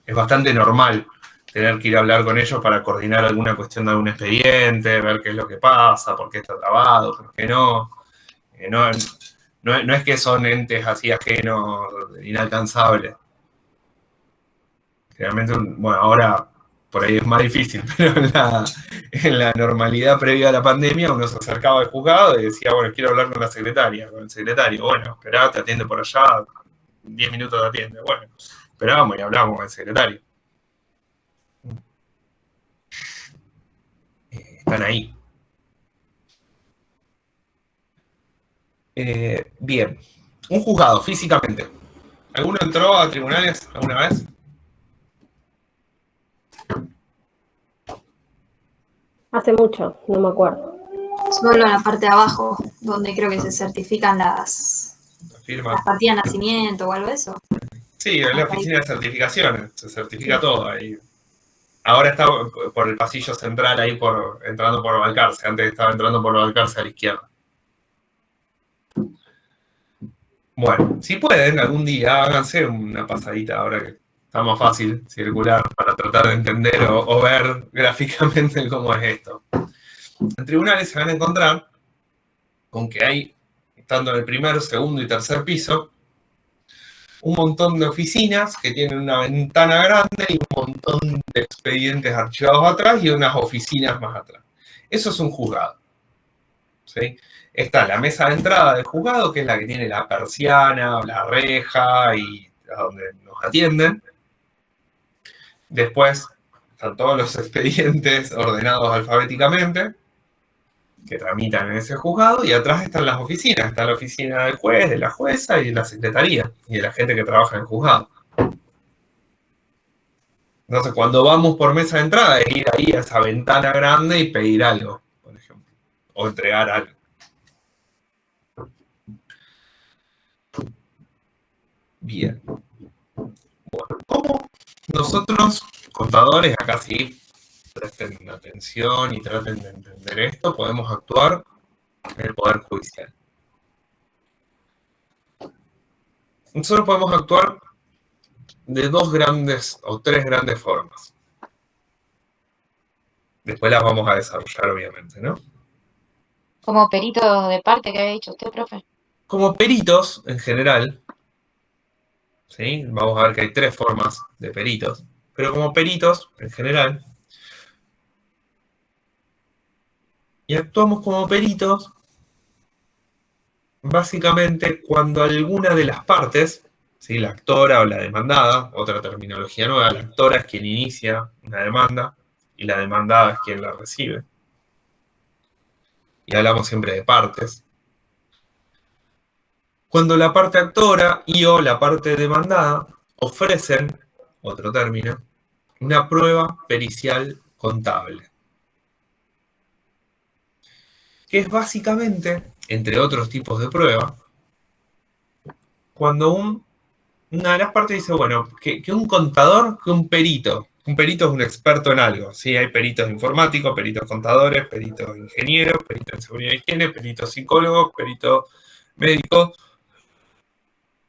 Es bastante normal tener que ir a hablar con ellos para coordinar alguna cuestión de algún expediente, ver qué es lo que pasa, por qué está trabado, por qué no. No es que son entes así ajenos, inalcanzables. Realmente, bueno, ahora por ahí es más difícil, pero en la normalidad previa a la pandemia uno se acercaba al juzgado y decía, bueno, quiero hablar con la secretaria, con el secretario. Bueno, esperá, te atiende por allá, 10 minutos te atiende. Bueno, esperábamos y hablábamos con el secretario. Están ahí. Bien. Un juzgado, físicamente. ¿Alguno entró a tribunales alguna vez? Hace mucho, no me acuerdo. Solo en la parte de abajo, donde creo que se certifican las partidas de nacimiento o algo de eso. Sí, en la oficina de certificaciones, se certifica todo ahí. Ahora está por el pasillo central ahí entrando por Balcarce, antes estaba entrando por Balcarce a la izquierda. Bueno, si pueden, algún día háganse una pasadita ahora que está más fácil circular para tratar de entender o ver gráficamente cómo es esto. En tribunales se van a encontrar con que hay, tanto en el primero, segundo y tercer piso, un montón de oficinas que tienen una ventana grande y un montón de expedientes archivados atrás y unas oficinas más atrás. Eso es un juzgado. ¿Sí? Está la mesa de entrada del juzgado, que es la que tiene la persiana, la reja y a donde nos atienden. Después están todos los expedientes ordenados alfabéticamente que tramitan en ese juzgado, y atrás están las oficinas. Está la oficina del juez, de la jueza y de la secretaría y de la gente que trabaja en el juzgado. Entonces, cuando vamos por mesa de entrada, es ir ahí a esa ventana grande y pedir algo, por ejemplo, o entregar algo. Bien. Bueno, ¿cómo nosotros, contadores, acá sí, presten atención y traten de entender esto, podemos actuar en el Poder Judicial? Nosotros podemos actuar de dos grandes o tres grandes formas. Después las vamos a desarrollar, obviamente, ¿no? Como perito de parte que había dicho usted, profe. Como peritos, en general, ¿sí? Vamos a ver que hay tres formas de peritos, pero como peritos, en general, y actuamos como peritos básicamente cuando alguna de las partes, ¿sí? La actora o la demandada, otra terminología nueva, la actora es quien inicia una demanda y la demandada es quien la recibe. Y hablamos siempre de partes. Cuando la parte actora y o la parte demandada ofrecen, otro término, una prueba pericial contable. Que es básicamente, entre otros tipos de prueba, cuando una de las partes dice, bueno, que un contador, que un perito es un experto en algo, ¿sí? Hay peritos informáticos, peritos contadores, peritos ingenieros, peritos en seguridad y higiene, peritos psicólogos, peritos médicos,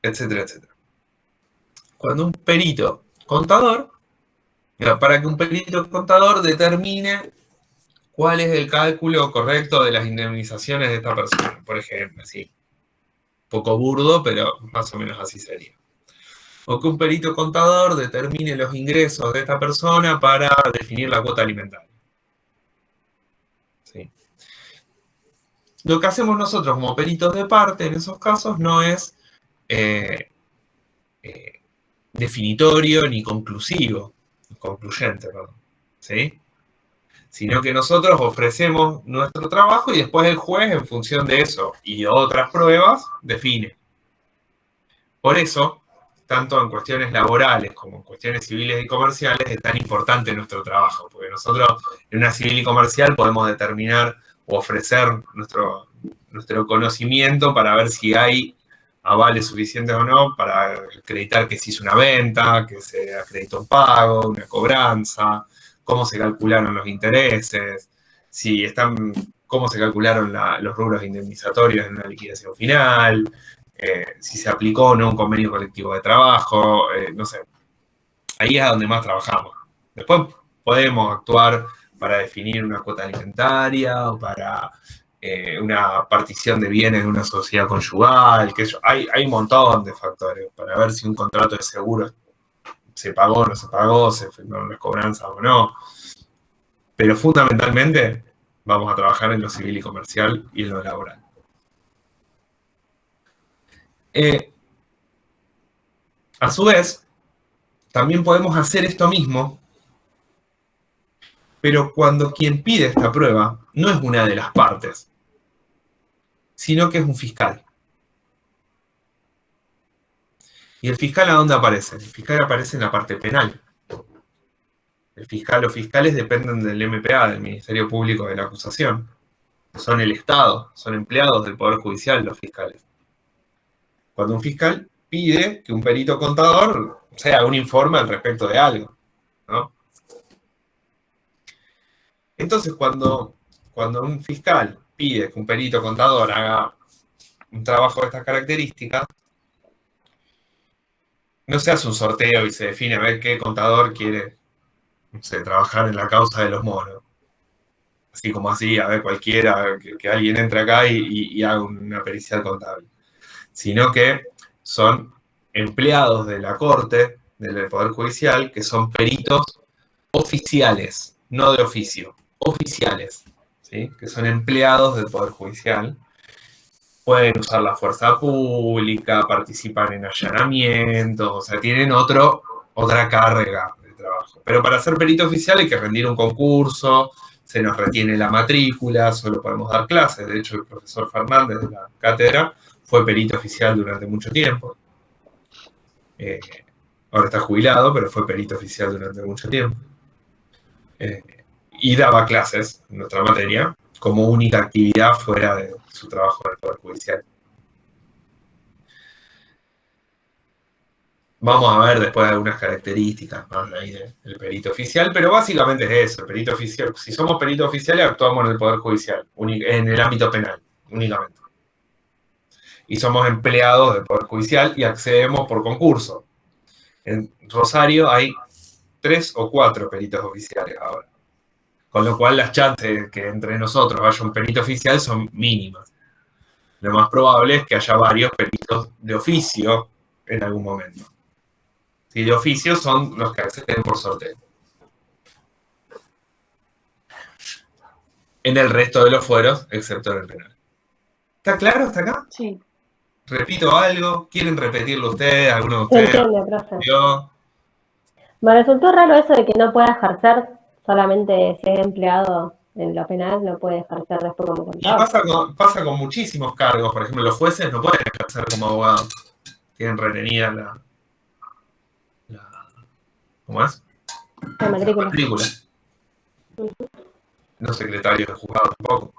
etcétera, etcétera. Cuando un perito contador, para que un perito contador determine cuál es el cálculo correcto de las indemnizaciones de esta persona, por ejemplo, así. Poco burdo, pero más o menos así sería. O que un perito contador determine los ingresos de esta persona para definir la cuota alimentaria. ¿Sí? Lo que hacemos nosotros como peritos de parte en esos casos no es definitorio ni concluyente, perdón. ¿Sí? Sino que nosotros ofrecemos nuestro trabajo y después el juez, en función de eso y otras pruebas, define. Por eso, tanto en cuestiones laborales como en cuestiones civiles y comerciales, es tan importante nuestro trabajo, porque nosotros en una civil y comercial podemos determinar o ofrecer nuestro conocimiento para ver si hay avales suficientes o no para acreditar que se hizo una venta, que se acreditó un pago, una cobranza, cómo se calcularon los intereses, cómo se calcularon los rubros indemnizatorios en una liquidación final, si se aplicó o no un convenio colectivo de trabajo, no sé. Ahí es donde más trabajamos. Después podemos actuar para definir una cuota alimentaria o para una partición de bienes de una sociedad conyugal, hay un montón de factores para ver si un contrato de seguro se pagó o no se pagó, se firmaron las cobranzas o no. Pero fundamentalmente vamos a trabajar en lo civil y comercial y en lo laboral. A su vez, también podemos hacer esto mismo, pero cuando quien pide esta prueba no es una de las partes, sino que es un fiscal. ¿Y el fiscal a dónde aparece? El fiscal aparece en la parte penal. El fiscal o fiscales dependen del MPA, del Ministerio Público de la Acusación. Son el Estado, son empleados del Poder Judicial los fiscales. Cuando un fiscal pide que un perito contador haga un informe al respecto de algo, ¿no? Entonces, cuando un fiscal pide que un perito contador haga un trabajo de estas características, no se hace un sorteo y se define a ver qué contador quiere, no sé, trabajar en la causa de los monos. Así como así, a ver cualquiera, que alguien entre acá y haga una pericial contable. Sino que son empleados de la Corte, del Poder Judicial, que son peritos oficiales, no de oficio, oficiales, ¿sí? Que son empleados del Poder Judicial. Pueden usar la fuerza pública, participan en allanamientos, o sea, tienen otra carga de trabajo. Pero para ser perito oficial hay que rendir un concurso, se nos retiene la matrícula, solo podemos dar clases. De hecho, el profesor Fernández de la cátedra fue perito oficial durante mucho tiempo. Ahora está jubilado, pero fue perito oficial durante mucho tiempo. Y daba clases en nuestra materia como única actividad fuera de su trabajo en el Poder Judicial. Vamos a ver después algunas características más ahí del perito oficial, pero básicamente es eso, el perito oficial. Si somos peritos oficiales, actuamos en el Poder Judicial, en el ámbito penal, únicamente. Y somos empleados del Poder Judicial y accedemos por concurso. En Rosario hay 3 o 4 peritos oficiales ahora. Con lo cual las chances de que entre nosotros haya un perito oficial son mínimas. Lo más probable es que haya varios peritos de oficio en algún momento. Si de oficio son los que acceden por sorteo. En el resto de los fueros, excepto en el penal. ¿Está claro hasta acá? Sí. ¿Repito algo? ¿Quieren repetirlo ustedes? ¿Alguno de ustedes? Entiendo, profe. Yo. Me resultó raro eso de que no pueda ejercer solamente si es empleado en lo penal, no puede ejercer después como Y contador. pasa con muchísimos cargos. Por ejemplo, los jueces no pueden ejercer como abogados. Tienen retenida la ¿cómo es? La matrícula. Matrícula. Los secretarios de juzgado tampoco.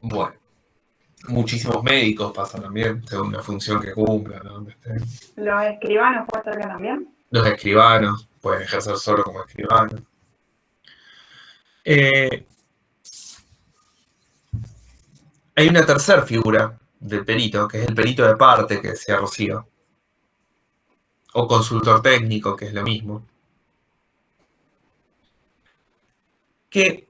Bueno. Muchísimos médicos pasan también, según la función que cumplan, ¿no? ¿Los escribanos puede ser que también? Los escribanos pueden ejercer solo como escribanos. Hay una tercera figura del perito, que es el perito de parte, que decía Rocío. O consultor técnico, que es lo mismo. Que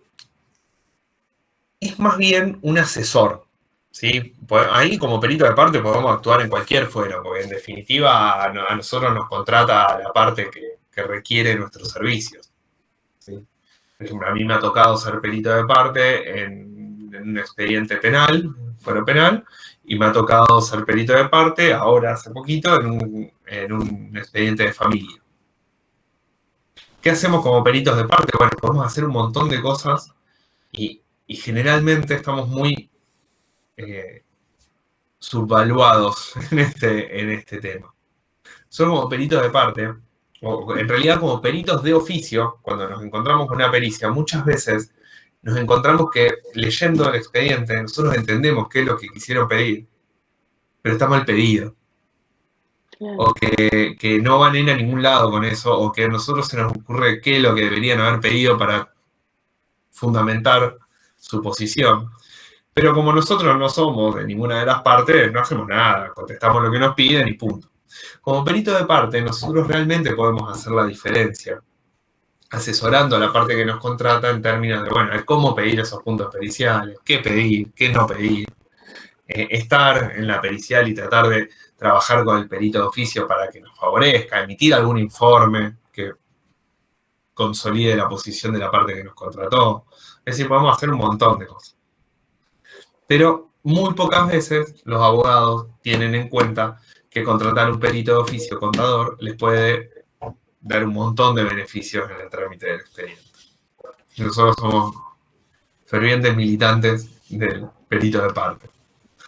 es más bien un asesor. ¿Sí? Ahí como perito de parte podemos actuar en cualquier fuero, porque en definitiva a nosotros nos contrata la parte que requiere nuestros servicios. ¿Sí? Por ejemplo, a mí me ha tocado ser perito de parte en un expediente penal, un fuero penal, y me ha tocado ser perito de parte, ahora hace poquito, en un expediente de familia. ¿Qué hacemos como peritos de parte? Bueno, podemos hacer un montón de cosas y generalmente estamos muy subvaluados en este tema. Son como peritos de parte, o en realidad como peritos de oficio. Cuando nos encontramos con una pericia, muchas veces nos encontramos que leyendo el expediente nosotros entendemos qué es lo que quisieron pedir, pero está mal pedido. Claro. O que no van a ir a ningún lado con eso, o que a nosotros se nos ocurre qué es lo que deberían haber pedido para fundamentar su posición. Pero como nosotros no somos de ninguna de las partes, no hacemos nada, contestamos lo que nos piden y punto. Como perito de parte, nosotros realmente podemos hacer la diferencia, asesorando a la parte que nos contrata en términos de, bueno, cómo pedir esos puntos periciales, qué pedir, qué no pedir, estar en la pericial y tratar de trabajar con el perito de oficio para que nos favorezca, emitir algún informe que consolide la posición de la parte que nos contrató. Es decir, podemos hacer un montón de cosas. Pero muy pocas veces los abogados tienen en cuenta que contratar un perito de oficio contador les puede dar un montón de beneficios en el trámite del expediente. Nosotros somos fervientes militantes del perito de parte,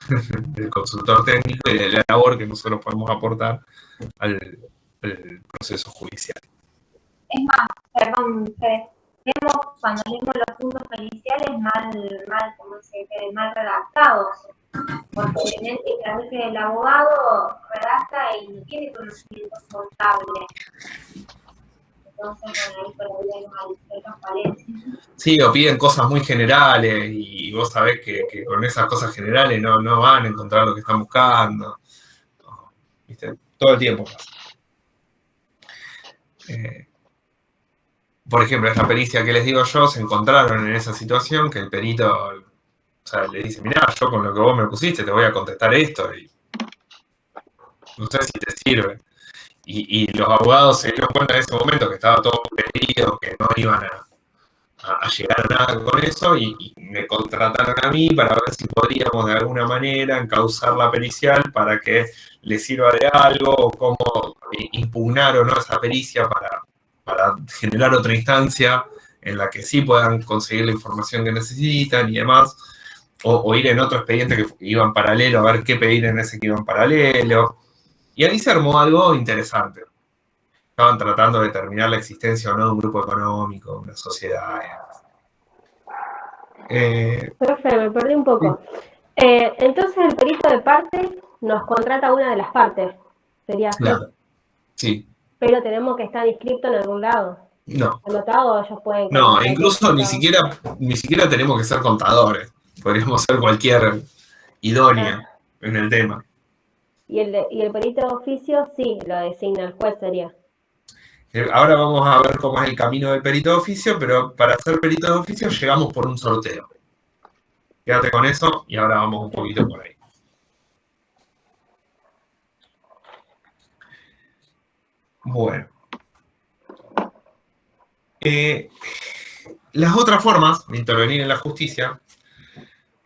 del consultor técnico y de la labor que nosotros podemos aportar al proceso judicial. Es más, perdón, Fede, cuando leemos los puntos periciales mal redactados, porque obviamente a veces el abogado redacta y no tiene conocimientos contables. Entonces, bueno, ahí por ahí hay transparencia. Sí, o piden cosas muy generales y vos sabés que con esas cosas generales no van a encontrar lo que están buscando. ¿Viste? Todo el tiempo pasa. Por ejemplo, esta pericia que les digo yo, se encontraron en esa situación que el perito O sea, le dice, mirá, yo con lo que vos me pusiste te voy a contestar esto y no sé si te sirve. Y los abogados se dieron cuenta en ese momento que estaba todo perdido, que no iban a llegar a nada con eso y me contrataron a mí para ver si podríamos de alguna manera encauzar la pericial para que le sirva de algo o cómo impugnar o no esa pericia para generar otra instancia en la que sí puedan conseguir la información que necesitan y demás, o ir en otro expediente que iba en paralelo a ver qué pedir en ese que iba en paralelo. Y ahí se armó algo interesante. Estaban tratando de determinar la existencia o no de un grupo económico, una sociedad. Profe, me perdí un poco. Entonces el perito de parte nos contrata a una de las partes. Sería así. Claro. Sí. Pero tenemos que estar inscriptos en algún lado. No. ¿Anotado o ellos pueden? No, incluso ni siquiera tenemos que ser contadores. Podríamos ser cualquier idónea en el tema. Y el perito de oficio sí, lo designa el juez sería. Ahora vamos a ver cómo es el camino del perito de oficio, pero para ser perito de oficio llegamos por un sorteo. Quédate con eso y ahora vamos un poquito por ahí. Bueno. Las otras formas de intervenir en la justicia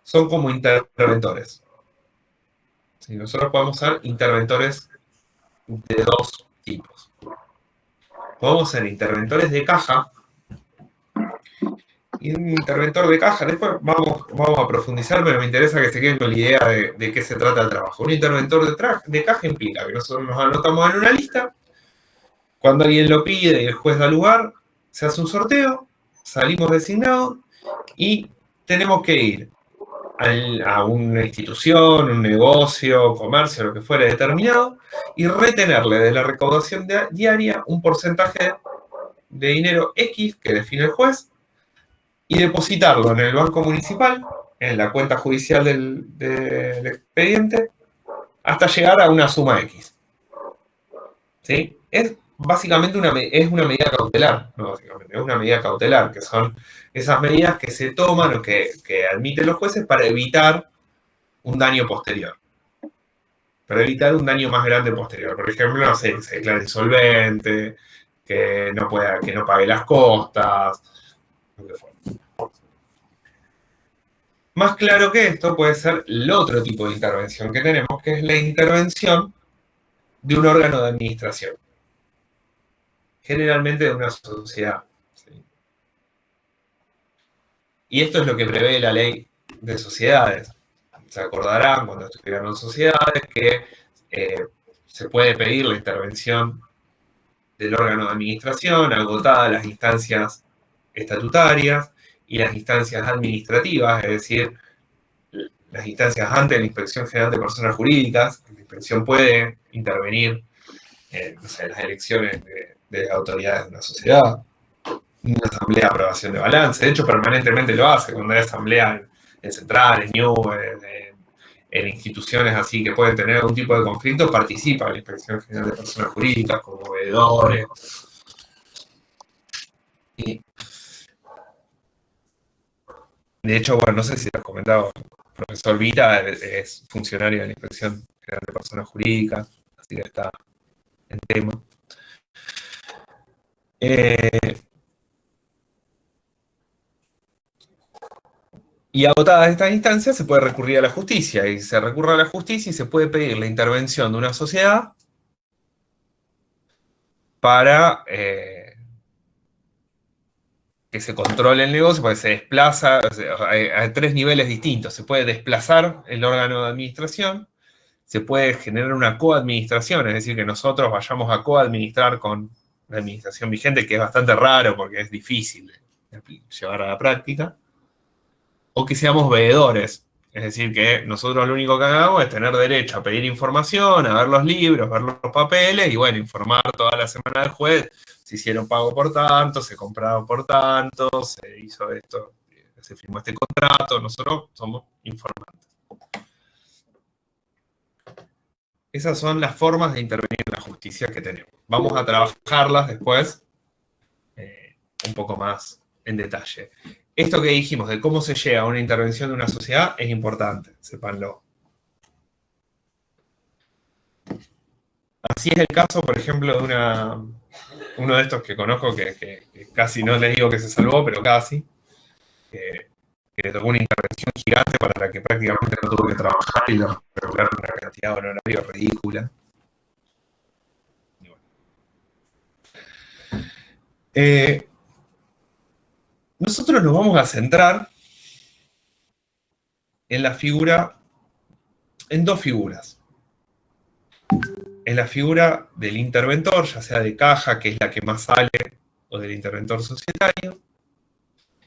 son como interventores. ¿Sí? Nosotros podemos ser interventores de dos tipos. Podemos ser interventores de caja. Y un interventor de caja, después vamos a profundizar, pero me interesa que se queden con la idea de qué se trata el trabajo. Un interventor de caja implica que nosotros nos anotamos en una lista, cuando alguien lo pide y el juez da lugar, se hace un sorteo, salimos designados y tenemos que ir a una institución, un negocio, comercio, lo que fuera determinado, y retenerle de la recaudación diaria un porcentaje de dinero X que define el juez y depositarlo en el banco municipal, en la cuenta judicial del expediente, hasta llegar a una suma X. ¿Sí? Es básicamente una medida cautelar, no básicamente, es una medida cautelar, que son esas medidas que se toman o que admiten los jueces para evitar un daño posterior. Para evitar un daño más grande posterior. Por ejemplo, no sé, se declara insolvente, que no pague las costas, lo que fuera. Más claro que esto puede ser el otro tipo de intervención que tenemos, que es la intervención de un órgano de administración. Generalmente de una sociedad. ¿Sí? Y esto es lo que prevé la ley de sociedades. Se acordarán cuando estuvieron en sociedades que se puede pedir la intervención del órgano de administración, agotadas las instancias estatutarias y las instancias administrativas, es decir, las instancias ante la Inspección General de Personas Jurídicas. La inspección puede intervenir en las elecciones de autoridades de una sociedad, una asamblea de aprobación de balance. De hecho, permanentemente lo hace cuando hay asamblea en centrales, en instituciones así que pueden tener algún tipo de conflicto, participa la Inspección General de Personas Jurídicas como veedores. Y, de hecho, bueno, no sé si les comentaba, el profesor Vita es funcionario de la Inspección General de Personas Jurídicas, así que está en tema. Y agotadas estas instancias se puede recurrir a la justicia, y se recurre a la justicia y se puede pedir la intervención de una sociedad para que se controle el negocio, porque se desplaza, hay tres niveles distintos. Se puede desplazar el órgano de administración, se puede generar una coadministración, es decir, que nosotros vayamos a coadministrar con la administración vigente, que es bastante raro porque es difícil de llevar a la práctica, o que seamos veedores, es decir, que nosotros lo único que hagamos es tener derecho a pedir información, a ver los libros, ver los papeles y, bueno, informar toda la semana al juez. Se hicieron pago por tanto, se compraron por tanto, se hizo esto, se firmó este contrato, nosotros somos informantes. Esas son las formas de intervenir en la justicia que tenemos. Vamos a trabajarlas después un poco más en detalle. esto que dijimos de cómo se llega a una intervención de una sociedad es importante, sépanlo. Así es el caso, por ejemplo, de uno de estos que conozco que casi no les digo que se salvó, pero casi, que le tocó una intervención gigante para la que prácticamente no tuvo que trabajar y lo regularon una cantidad de honorario ridícula. Nosotros nos vamos a centrar en la figura, en dos figuras. En la figura del interventor, ya sea de caja, que es la que más sale, o del interventor societario,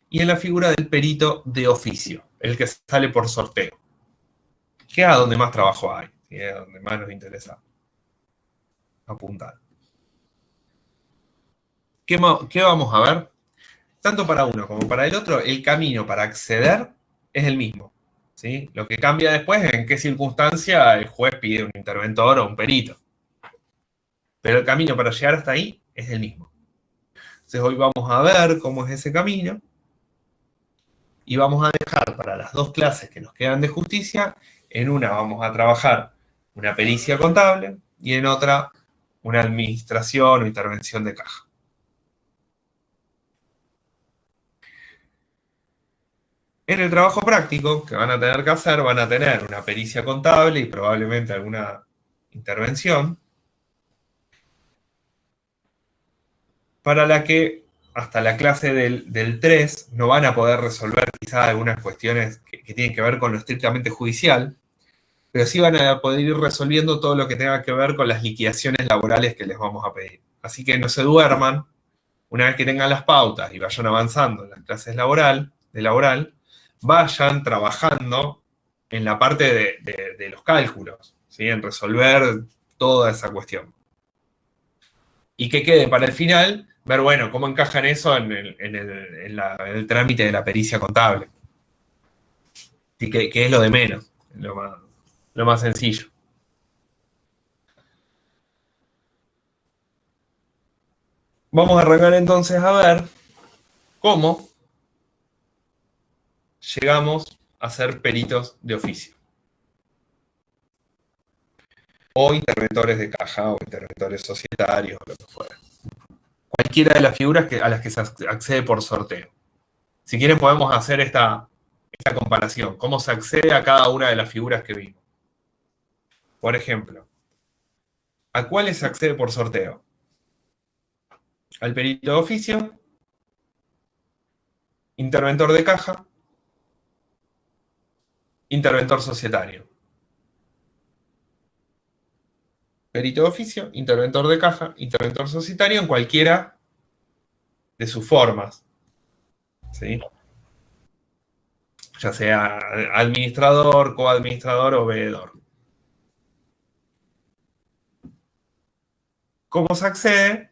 y en la figura del perito de oficio, el que sale por sorteo, que es a donde más trabajo hay, y es a donde más nos interesa apuntar. ¿Qué vamos a ver? Tanto para uno como para el otro, el camino para acceder es el mismo, ¿sí? Lo que cambia después es en qué circunstancia el juez pide un interventor o un perito. Pero el camino para llegar hasta ahí es el mismo. Entonces hoy vamos a ver cómo es ese camino y vamos a dejar para las dos clases que nos quedan de justicia, en una vamos a trabajar una pericia contable y en otra una administración o intervención de caja. En el trabajo práctico que van a tener que hacer, van a tener una pericia contable y probablemente alguna intervención, para la que hasta la clase del 3 no van a poder resolver quizás algunas cuestiones que tienen que ver con lo estrictamente judicial, pero sí van a poder ir resolviendo todo lo que tenga que ver con las liquidaciones laborales que les vamos a pedir. Así que no se duerman, una vez que tengan las pautas y vayan avanzando en las clases laboral, vayan trabajando en la parte de los cálculos, ¿sí? En resolver toda esa cuestión. Y que quede para el final ver, bueno, cómo encajan eso en el trámite de la pericia contable. Y que es lo de menos, lo más sencillo. Vamos a arrancar entonces a ver cómo llegamos a ser peritos de oficio. O interventores de caja, o interventores societarios, o lo que fuera. Cualquiera de las figuras a las que se accede por sorteo. Si quieren podemos hacer esta comparación. Cómo se accede a cada una de las figuras que vimos. Por ejemplo, ¿a cuáles se accede por sorteo? Al perito de oficio, interventor de caja, interventor societario. Perito de oficio, interventor de caja, interventor societario en cualquiera de sus formas, ¿sí? Ya sea administrador, coadministrador o veedor. ¿Cómo se accede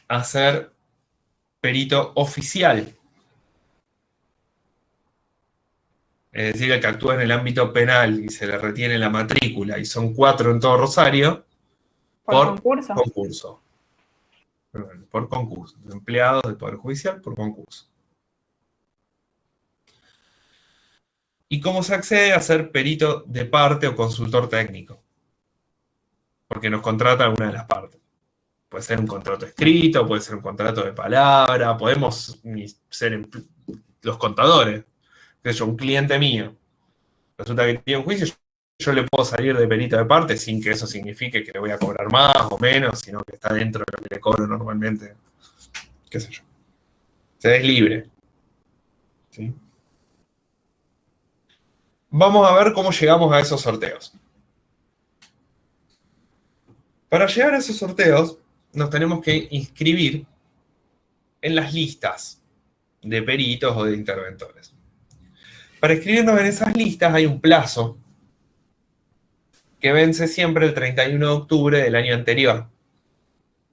a ser perito oficial? Es decir, el que actúa en el ámbito penal y se le retiene la matrícula, y son 4 en todo Rosario, por concurso. Por concurso. Empleados del Poder Judicial por concurso. ¿Y cómo se accede a ser perito de parte o consultor técnico? Porque nos contrata alguna de las partes. Puede ser un contrato escrito, puede ser un contrato de palabra, podemos ser los contadores. Un cliente mío resulta que tiene un juicio, yo le puedo salir de perito de parte sin que eso signifique que le voy a cobrar más o menos, sino que está dentro de lo que le cobro normalmente. Qué sé yo. Se es libre. ¿Sí? Vamos a ver cómo llegamos a esos sorteos. Para llegar a esos sorteos, nos tenemos que inscribir en las listas de peritos o de interventores. Para inscribirnos en esas listas hay un plazo que vence siempre el 31 de octubre del año anterior.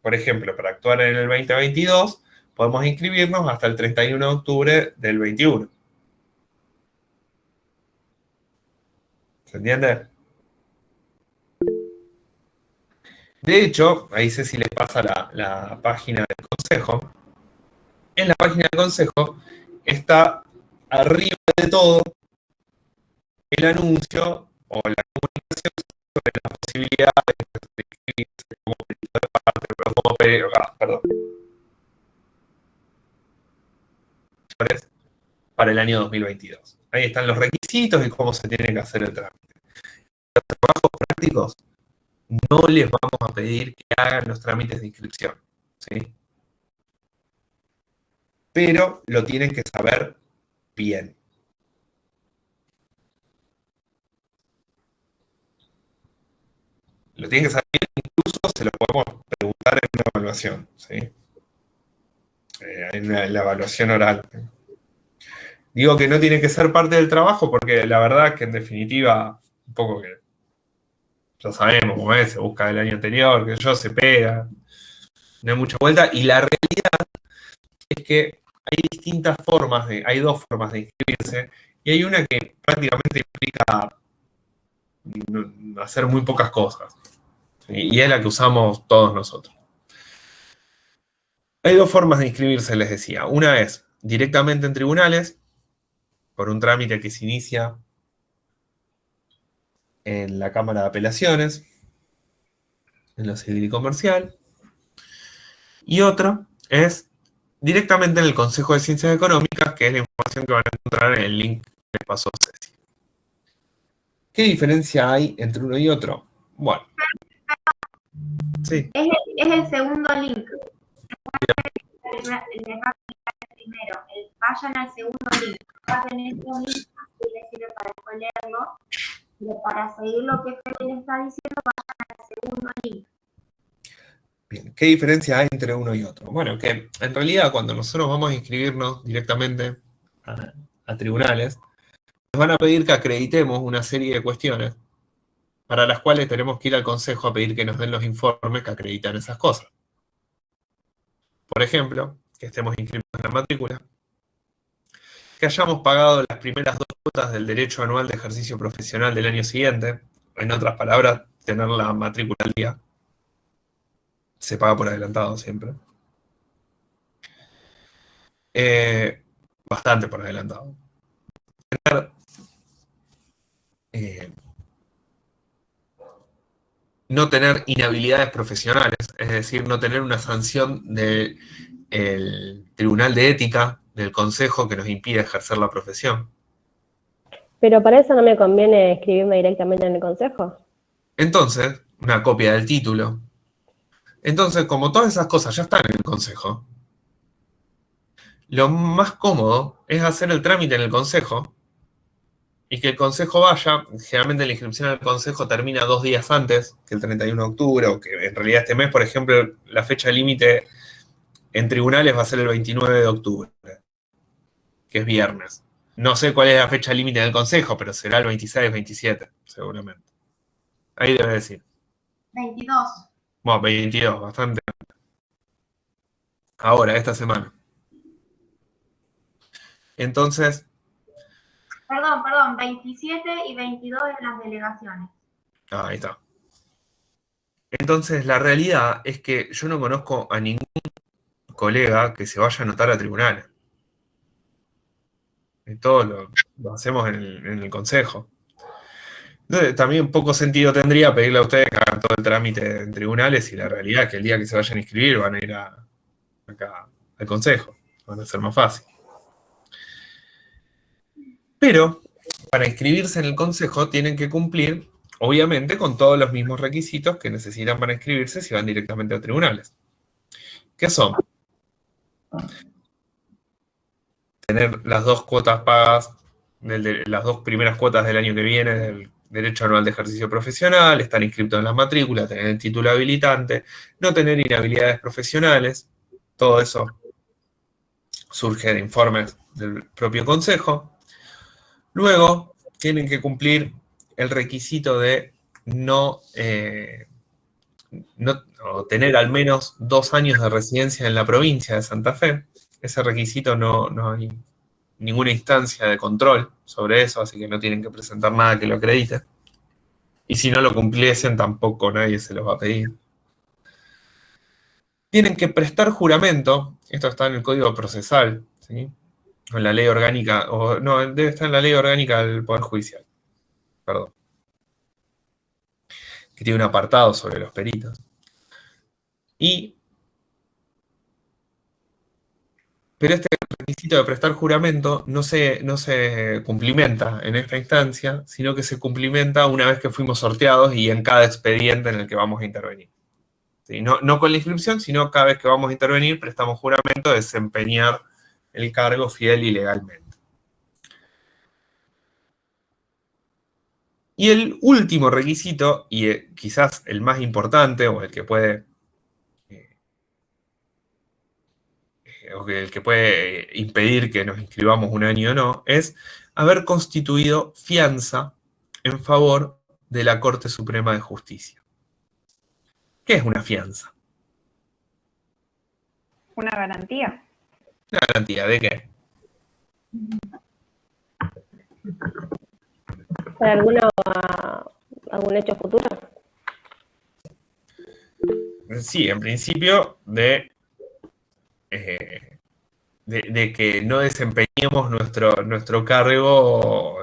Por ejemplo, para actuar en el 2022, podemos inscribirnos hasta el 31 de octubre del 21. ¿Se entiende? De hecho, ahí Ceci les pasa la página del consejo. en la página del consejo está arriba de todo el anuncio o la comunicación sobre las posibilidades de inscribirse como perito de parte, para el año 2022. Ahí están los requisitos y cómo se tiene que hacer el trámite. Los trabajos prácticos no les vamos a pedir que hagan los trámites de inscripción, ¿sí? Pero lo tienen que saber bien. Lo tienen que saber bien, incluso se lo podemos preguntar en una evaluación, ¿sí? En la evaluación oral. Digo que no tiene que ser parte del trabajo porque la verdad es que en definitiva, un poco que ya sabemos cómo es, se busca del año anterior, que yo se pega, no hay mucha vuelta, y la realidad es que hay dos formas de inscribirse, y hay una que prácticamente implica hacer muy pocas cosas, ¿sí? Y es la que usamos todos nosotros. Hay dos formas de inscribirse, les decía. Una es directamente en tribunales, por un trámite que se inicia en la Cámara de Apelaciones, en lo civil y comercial. Y otra es directamente en el Consejo de Ciencias Económicas, que es la información que van a encontrar en el link que les pasó Ceci. ¿Qué diferencia hay entre uno y otro? Bueno. Sí. Es el segundo link. Primero, vayan al segundo link. Guarden este link, que les sirve para después leerlo. Pero para seguir lo que Fede está diciendo, vayan al segundo link. Bien, ¿qué diferencia hay entre uno y otro? Bueno, que en realidad cuando nosotros vamos a inscribirnos directamente a tribunales, nos van a pedir que acreditemos una serie de cuestiones para las cuales tenemos que ir al consejo a pedir que nos den los informes que acreditan esas cosas. Por ejemplo, que estemos inscritos en la matrícula, que hayamos pagado las primeras 2 cuotas del derecho anual de ejercicio profesional del año siguiente, en otras palabras, tener la matrícula al día. Se paga por adelantado siempre. Bastante por adelantado. No tener inhabilidades profesionales, es decir, no tener una sanción del Tribunal de Ética, del Consejo, que nos impide ejercer la profesión. Pero para eso no me conviene escribirme directamente en el consejo. Entonces, una copia del título. Entonces, como todas esas cosas ya están en el consejo, lo más cómodo es hacer el trámite en el consejo y que el consejo vaya. Generalmente la inscripción al consejo termina 2 días antes que el 31 de octubre, o que en realidad este mes, por ejemplo, la fecha límite en tribunales va a ser el 29 de octubre, que es viernes. No sé cuál es la fecha límite del consejo, pero será el 26, 27, seguramente. Ahí debe decir. 22. Bueno, 22, bastante. Ahora, esta semana. Entonces... Perdón, 27 y 22 en las delegaciones. Ahí está. Entonces, la realidad es que yo no conozco a ningún colega que se vaya a anotar a tribunales. Y todo lo hacemos en el consejo. Entonces, también poco sentido tendría pedirle a ustedes que hagan todo el trámite en tribunales, y la realidad es que el día que se vayan a inscribir van a ir acá al consejo. Van a ser más fácil. Pero, para inscribirse en el consejo tienen que cumplir, obviamente, con todos los mismos requisitos que necesitan para inscribirse si van directamente a tribunales. ¿Qué son? Tener las 2 cuotas pagas, las 2 primeras cuotas del año que viene del derecho anual de ejercicio profesional, estar inscrito en la matrícula, tener el título habilitante, no tener inhabilidades profesionales. Todo eso surge de informes del propio consejo. Luego, tienen que cumplir el requisito de tener al menos 2 años de residencia en la provincia de Santa Fe. Ese requisito no hay ninguna instancia de control sobre eso, así que no tienen que presentar nada que lo acredite. Y si no lo cumpliesen, tampoco nadie se los va a pedir. tienen que prestar juramento, esto está en el Código Procesal, ¿sí? O en la ley orgánica, o no, debe estar en la ley orgánica del Poder Judicial, perdón, que tiene un apartado sobre los peritos. Pero este requisito de prestar juramento no se cumplimenta en esta instancia, sino que se cumplimenta una vez que fuimos sorteados y en cada expediente en el que vamos a intervenir. ¿Sí? No con la inscripción, sino cada vez que vamos a intervenir prestamos juramento de desempeñar el cargo fiel y legalmente. Y el último requisito, y quizás el más importante, o el que puede impedir que nos inscribamos un año o no, es haber constituido fianza en favor de la Corte Suprema de Justicia. ¿Qué es una fianza? Una garantía. ¿Una garantía de qué? ¿Para algún hecho futuro? Sí, en principio de que no desempeñemos nuestro cargo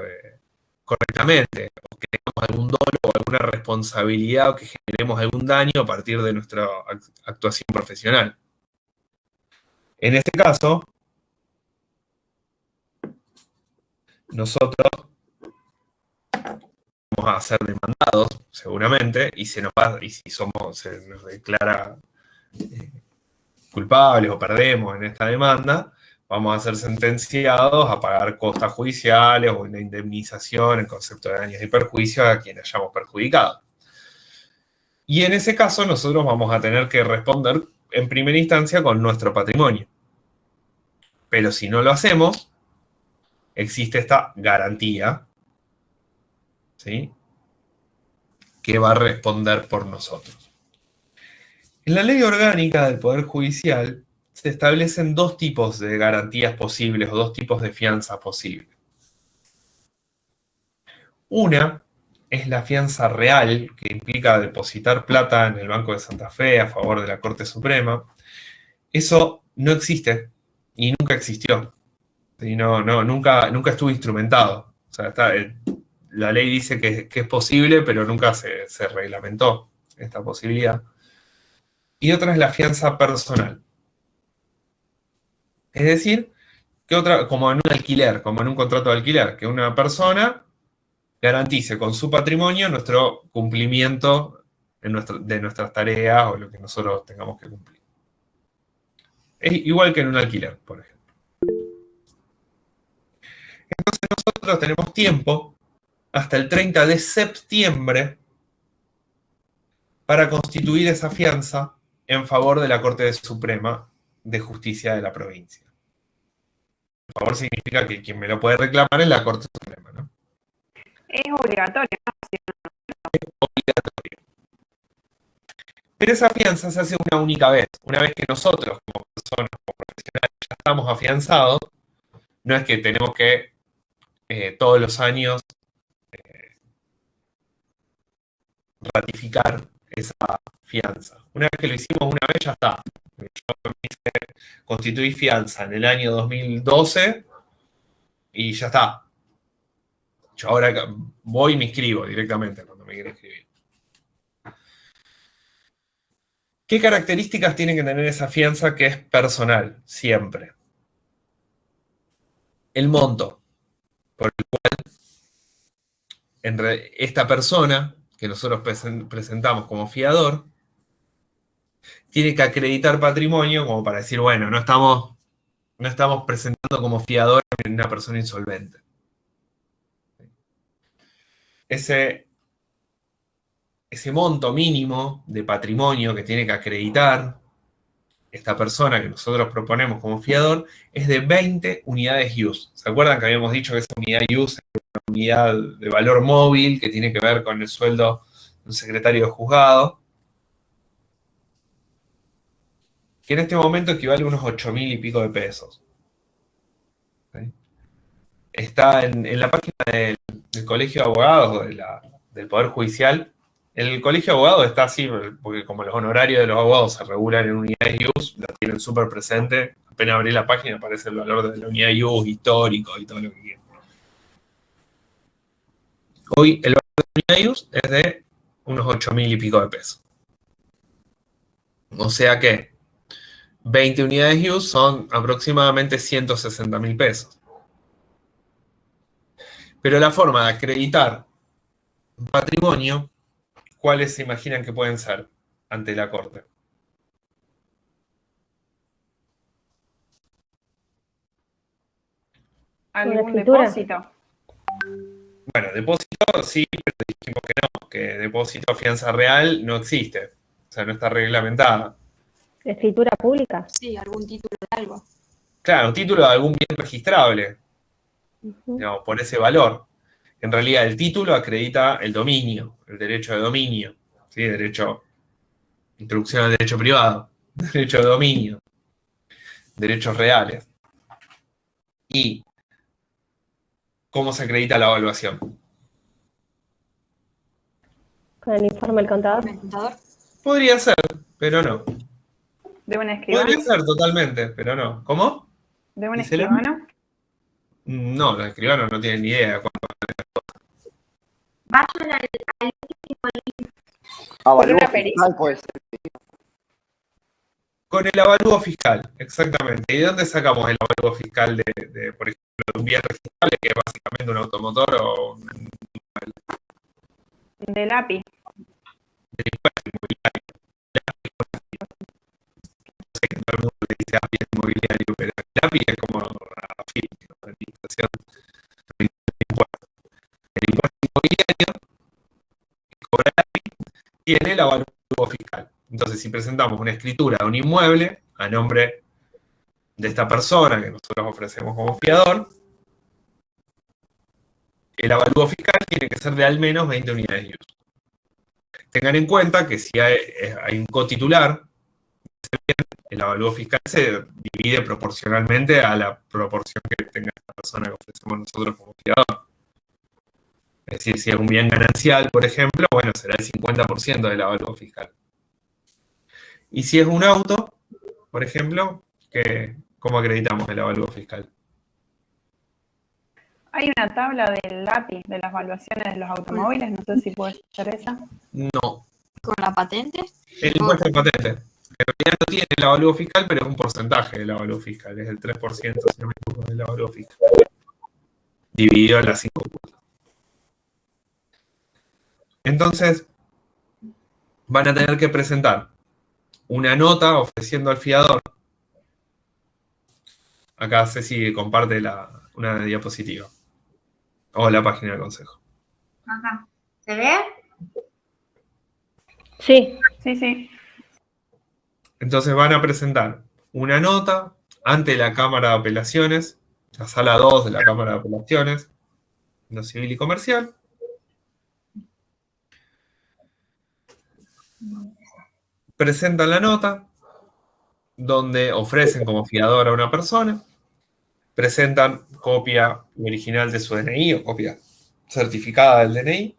correctamente, o que tengamos algún dolo o alguna responsabilidad, o que generemos algún daño a partir de nuestra actuación profesional. En este caso, nosotros vamos a ser demandados, seguramente, y se nos declara culpables o perdemos en esta demanda, vamos a ser sentenciados a pagar costas judiciales o una indemnización en concepto de daños y perjuicios a quien hayamos perjudicado. Y en ese caso nosotros vamos a tener que responder en primera instancia con nuestro patrimonio. Pero si no lo hacemos, existe esta garantía, ¿sí?, que va a responder por nosotros. En la ley orgánica del Poder Judicial se establecen dos tipos de garantías posibles o dos tipos de fianza posibles. Una es la fianza real, que implica depositar plata en el Banco de Santa Fe a favor de la Corte Suprema. Eso no existe y nunca existió. Y nunca estuvo instrumentado. O sea, la ley dice que es posible, pero nunca se reglamentó esta posibilidad. Y otra es la fianza personal. Es decir, como en un alquiler, como en un contrato de alquiler, que una persona garantice con su patrimonio nuestro cumplimiento de nuestras tareas o lo que nosotros tengamos que cumplir. Es igual que en un alquiler, por ejemplo. Entonces nosotros tenemos tiempo hasta el 30 de septiembre para constituir esa fianza en favor de la Corte Suprema de Justicia de la provincia. En favor significa que quien me lo puede reclamar es la Corte Suprema, ¿no? Es obligatorio, ¿no? Es obligatorio. Pero esa fianza se hace una única vez. Una vez que nosotros, como personas, como profesionales, ya estamos afianzados, no es que tenemos que todos los años ratificar esa fianza. Una vez que lo hicimos una vez, ya está. Yo constituí fianza en el año 2012 y ya está. Yo ahora voy y me inscribo directamente cuando me quiero inscribir. ¿Qué características tiene que tener esa fianza que es personal, siempre? El monto por el cual esta persona que nosotros presentamos como fiador tiene que acreditar patrimonio como para decir, bueno, no estamos presentando como fiador a una persona insolvente. Ese monto mínimo de patrimonio que tiene que acreditar esta persona que nosotros proponemos como fiador es de 20 unidades IUS. ¿Se acuerdan que habíamos dicho que esa unidad IUS es una unidad de valor móvil que tiene que ver con el sueldo de un secretario de juzgado? Que en este momento equivale a unos 8.000 y pico de pesos. ¿Sí? Está en la página del Colegio de Abogados del Poder Judicial, El colegio de abogados está así, porque como los honorarios de los abogados se regulan en unidades IUS, la tienen súper presente. Apenas abrí la página aparece el valor de la unidad IUS, histórico y todo lo que quieran. Hoy el valor de la unidad IUS es de unos 8.000 y pico de pesos. O sea que 20 unidades IUS son aproximadamente 160.000 pesos. Pero la forma de acreditar patrimonio, ¿cuáles se imaginan que pueden ser ante la Corte? ¿Algún depósito? Bueno, depósito sí, pero dijimos que no, que depósito fianza real no existe. O sea, no está reglamentada. ¿Escritura pública? Sí, algún título de algo. Claro, un título de algún bien registrable, digamos, por ese valor. En realidad, el título acredita el dominio, el derecho de dominio, ¿sí? Introducción al derecho privado, derecho de dominio, derechos reales. ¿Y cómo se acredita la evaluación? ¿Con el informe del contador? ¿El contador? Podría ser, pero no. ¿De un escribano? Podría ser totalmente, pero no. ¿Cómo? ¿De un ¿Dísela? escribano? No, los escribanos no tienen ni idea. Vayan al último link. Por una pericia. puede ser. Con el avalúo fiscal, exactamente. ¿Y de dónde sacamos el avalúo fiscal de, por ejemplo, de un bien registrable, que es básicamente un automotor o un Del API. impuesto inmobiliario? Sé que todo el mundo le dice API es inmobiliario, pero el API es como AFIP, la administración de impuestos. El impuesto inmobiliario que cobra el API tiene el avalúo fiscal. Entonces, si presentamos una escritura de un inmueble a nombre de esta persona que nosotros ofrecemos como fiador, el avalúo fiscal tiene que ser de al menos 20 unidades IUS. Tengan en cuenta que si hay un cotitular, el avalúo fiscal se divide proporcionalmente a la proporción que tenga la persona que ofrecemos nosotros como fiador. Es decir, si es un bien ganancial, por ejemplo, bueno, será el 50% del avalúo fiscal. Y si es un auto, por ejemplo, ¿cómo acreditamos el avalúo fiscal? Hay una tabla del API, de las evaluaciones de los automóviles, no sé si puede ser esa. No. ¿Con la patente? El impuesto de patente. En realidad no tiene el avalúo fiscal, pero es un porcentaje del avalúo fiscal. Es el 3%, si no me equivoco, del avalúo fiscal. Dividido en las 5 cuotas. Entonces, van a tener que presentar una nota ofreciendo al fiador. Acá Ceci comparte una diapositiva. O la página del consejo. Acá. ¿Se ve? Sí. Sí, sí. Entonces van a presentar una nota ante la Cámara de Apelaciones, la sala 2 de la Cámara de Apelaciones, lo civil y comercial. Presentan la nota, donde ofrecen como fiador a una persona, presentan copia original de su DNI o copia certificada del DNI.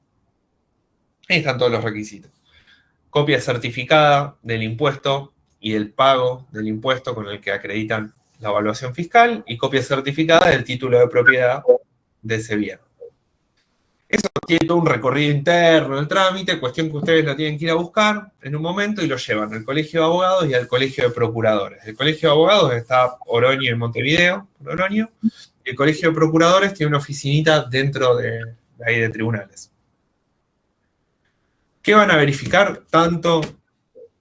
Ahí están todos los requisitos. Copia certificada del impuesto y el pago del impuesto con el que acreditan la evaluación fiscal y copia certificada del título de propiedad de ese bien. Eso tiene todo un recorrido interno, el trámite, cuestión que ustedes lo tienen que ir a buscar en un momento y lo llevan al Colegio de Abogados y al Colegio de Procuradores. El Colegio de Abogados está Oroño en Montevideo, por Oroño, y el Colegio de Procuradores tiene una oficinita dentro de ahí de tribunales. ¿Qué van a verificar tanto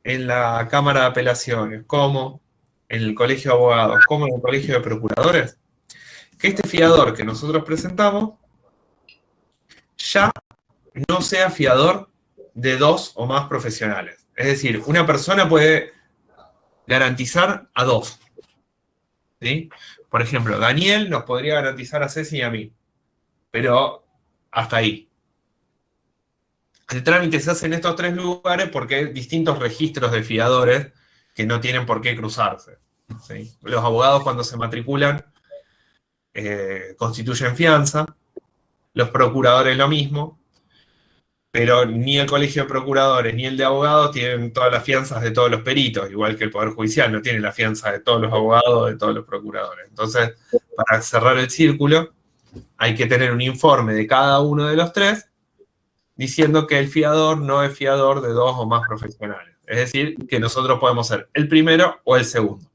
en la Cámara de Apelaciones como en el Colegio de Abogados como en el Colegio de Procuradores? Que este fiador que nosotros presentamos ya no sea fiador de 2 o más profesionales. Es decir, una persona puede garantizar a 2. ¿Sí? Por ejemplo, Daniel nos podría garantizar a Ceci y a mí. Pero hasta ahí. El trámite se hace en estos 3 lugares porque hay distintos registros de fiadores que no tienen por qué cruzarse. ¿Sí? Los abogados cuando se matriculan constituyen fianza. Los procuradores lo mismo. pero ni el colegio de procuradores ni el de abogados tienen todas las fianzas de todos los peritos, igual que el Poder Judicial no tiene la fianza de todos los abogados, de todos los procuradores. Entonces, para cerrar el círculo, hay que tener un informe de cada uno de los tres diciendo que el fiador no es fiador de dos o más profesionales. Es decir, que nosotros podemos ser el primero o el segundo.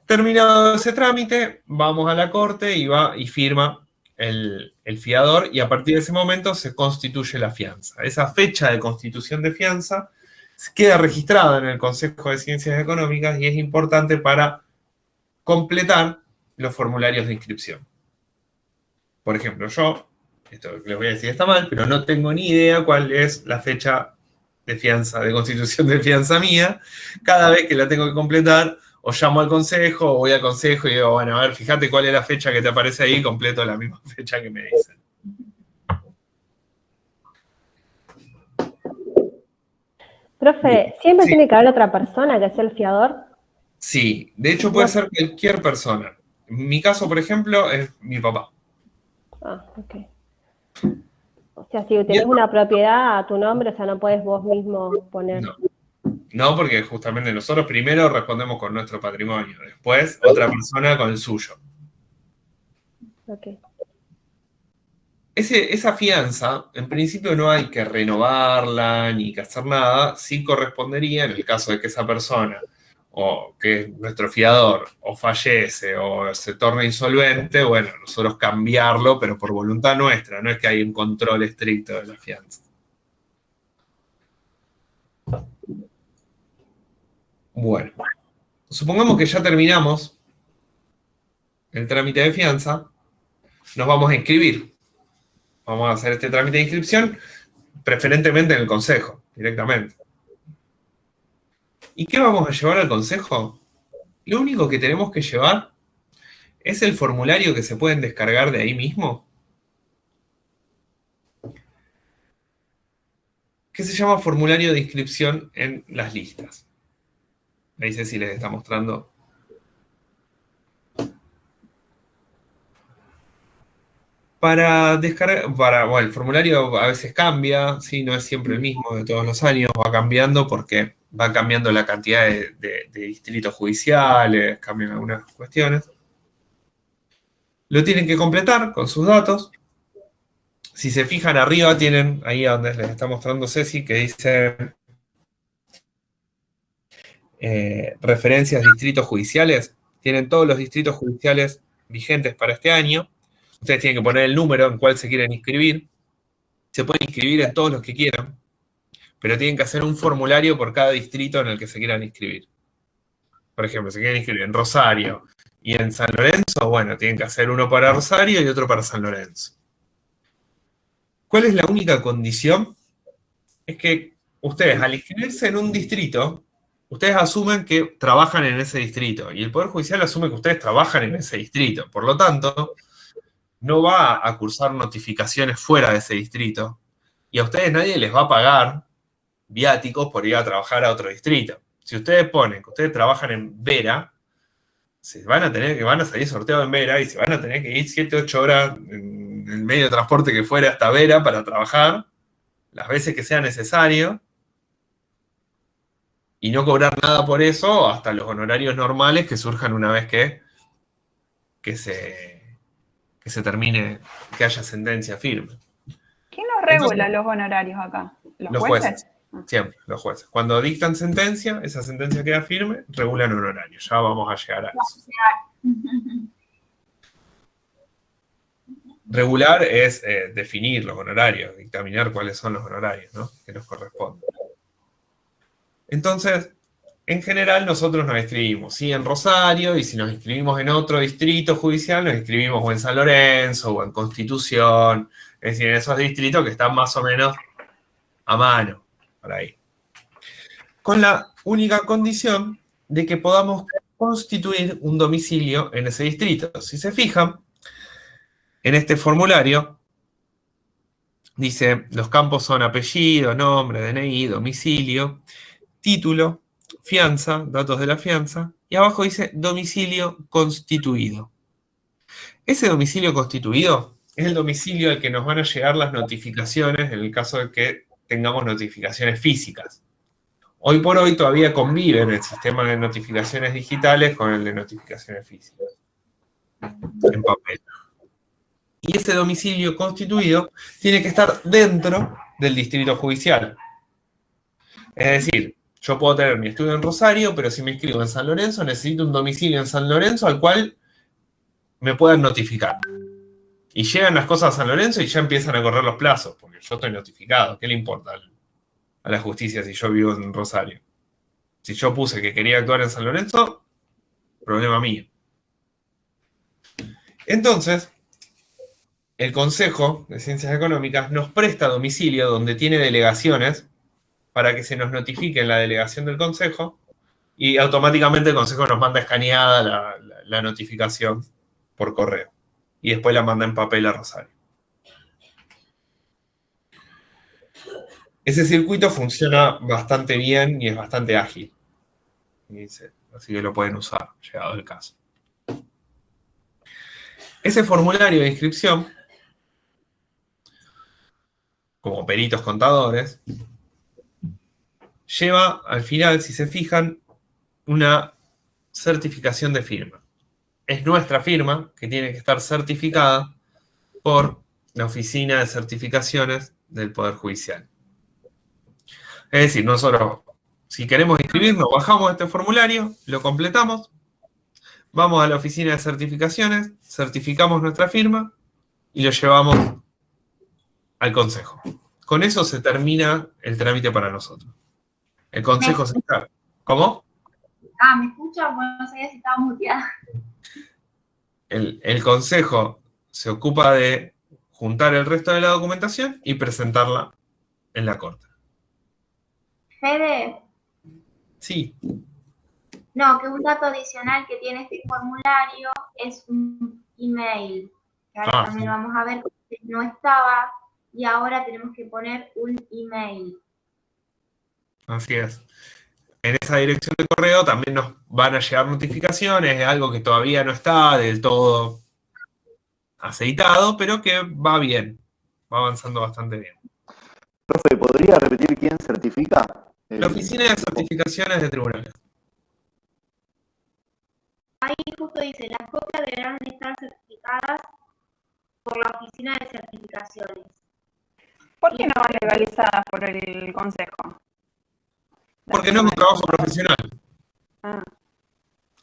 Terminado ese trámite, vamos a la corte y firma el fiador, y a partir de ese momento se constituye la fianza. Esa fecha de constitución de fianza queda registrada en el Consejo de Ciencias Económicas y es importante para completar los formularios de inscripción. Por ejemplo, yo, esto que les voy a decir está mal, pero no tengo ni idea cuál es la fecha de fianza, de constitución de fianza mía. Cada vez que la tengo que completar, o llamo al consejo, o voy al consejo y digo, bueno, a ver, fíjate cuál es la fecha que te aparece ahí, y completo la misma fecha que me dicen. Profe, ¿siempre tiene que haber otra persona que sea el fiador? Sí, de hecho puede ser cualquier persona. En mi caso, por ejemplo, es mi papá. Ah, ok. O sea, si tenés una propiedad a tu nombre, o sea, no puedes vos mismo poner... No, porque justamente nosotros primero respondemos con nuestro patrimonio, después otra persona con el suyo. Ok. Esa fianza, en principio no hay que renovarla ni que hacer nada, sí correspondería, en el caso de que esa persona, o que es nuestro fiador, o fallece, o se torna insolvente, bueno, nosotros cambiarlo, pero por voluntad nuestra, no es que hay un control estricto de la fianza. Bueno, supongamos que ya terminamos el trámite de fianza, nos vamos a inscribir. Vamos a hacer este trámite de inscripción, preferentemente en el consejo, directamente. ¿Y qué vamos a llevar al consejo? Lo único que tenemos que llevar es el formulario que se pueden descargar de ahí mismo, que se llama formulario de inscripción en las listas. Ahí Ceci les está mostrando. Para descargar, bueno, el formulario a veces cambia, ¿sí? No es siempre el mismo de todos los años, va cambiando porque va cambiando la cantidad de distritos judiciales, cambian algunas cuestiones. Lo tienen que completar con sus datos. Si se fijan arriba, tienen ahí donde les está mostrando Ceci, que dice referencias distritos judiciales. Tienen todos los distritos judiciales vigentes para este año. Ustedes tienen que poner el número en cual se quieren inscribir. Se pueden inscribir en todos los que quieran, pero tienen que hacer un formulario por cada distrito en el que se quieran inscribir. Por ejemplo, si quieren inscribir en Rosario y en San Lorenzo, bueno, tienen que hacer uno para Rosario y otro para San Lorenzo. ¿Cuál es la única condición? Es que ustedes, al inscribirse en un distrito, ustedes asumen que trabajan en ese distrito, y el Poder Judicial asume que ustedes trabajan en ese distrito. Por lo tanto, no va a cursar notificaciones fuera de ese distrito, y a ustedes nadie les va a pagar viáticos por ir a trabajar a otro distrito. Si ustedes ponen que ustedes trabajan en Vera, van a salir sorteados en Vera y se van a tener que ir 7, 8 horas en el medio de transporte que fuera hasta Vera para trabajar las veces que sea necesario y no cobrar nada por eso hasta los honorarios normales que surjan una vez que se termine, que haya sentencia firme. ¿Quién nos regula los honorarios acá? ¿Los jueces? Siempre, los jueces. Cuando dictan sentencia, esa sentencia queda firme, regulan honorarios. Ya vamos a llegar a eso. Regular es definir los honorarios, dictaminar cuáles son los honorarios, ¿no?, que nos corresponden. Entonces, en general nosotros nos inscribimos, ¿sí?, en Rosario, y si nos inscribimos en otro distrito judicial, nos inscribimos o en San Lorenzo o en Constitución, es decir, en esos distritos que están más o menos a mano, por ahí. Con la única condición de que podamos constituir un domicilio en ese distrito. Si se fijan, en este formulario dice, los campos son apellido, nombre, DNI, domicilio, título, fianza, datos de la fianza, y abajo dice domicilio constituido. Ese domicilio constituido es el domicilio al que nos van a llegar las notificaciones en el caso de que tengamos notificaciones físicas. Hoy por hoy todavía conviven el sistema de notificaciones digitales con el de notificaciones físicas, en papel. Y ese domicilio constituido tiene que estar dentro del distrito judicial. Es decir, yo puedo tener mi estudio en Rosario, pero si me inscribo en San Lorenzo, necesito un domicilio en San Lorenzo al cual me puedan notificar. Y llegan las cosas a San Lorenzo y ya empiezan a correr los plazos, porque yo estoy notificado. ¿Qué le importa a la justicia si yo vivo en Rosario? Si yo puse que quería actuar en San Lorenzo, problema mío. Entonces, el Consejo de Ciencias Económicas nos presta domicilio donde tiene delegaciones para que se nos notifique en la delegación del Consejo y automáticamente el Consejo nos manda escaneada la notificación por correo y después la manda en papel a Rosario. Ese circuito funciona bastante bien y es bastante ágil. Así que lo pueden usar, llegado el caso. Ese formulario de inscripción, como peritos contadores, lleva al final, si se fijan, una certificación de firma. Es nuestra firma que tiene que estar certificada por la Oficina de Certificaciones del Poder Judicial. Es decir, nosotros, si queremos inscribirnos, bajamos este formulario, lo completamos, vamos a la Oficina de Certificaciones, certificamos nuestra firma y lo llevamos al Consejo. Con eso se termina el trámite para nosotros. El Consejo se encarga. ¿Cómo? ¿Me escucha? Bueno, no sabía si estaba muteada. El Consejo se ocupa de juntar el resto de la documentación y presentarla en la Corte. Fede, Sí. no, que un dato adicional que tiene este formulario es un email. Que ahora también lo vamos a ver, que no estaba, y ahora tenemos que poner un email. Así es. En esa dirección de correo también nos van a llegar notificaciones de algo que todavía no está del todo aceitado, pero que va bien, va avanzando bastante bien. Profe, ¿podría repetir quién certifica? La Oficina de Certificaciones de Tribunales. Ahí justo dice, las copias deberán estar certificadas por la Oficina de Certificaciones. ¿Por qué no van legalizadas por el Consejo? Porque no es un trabajo profesional. Ah.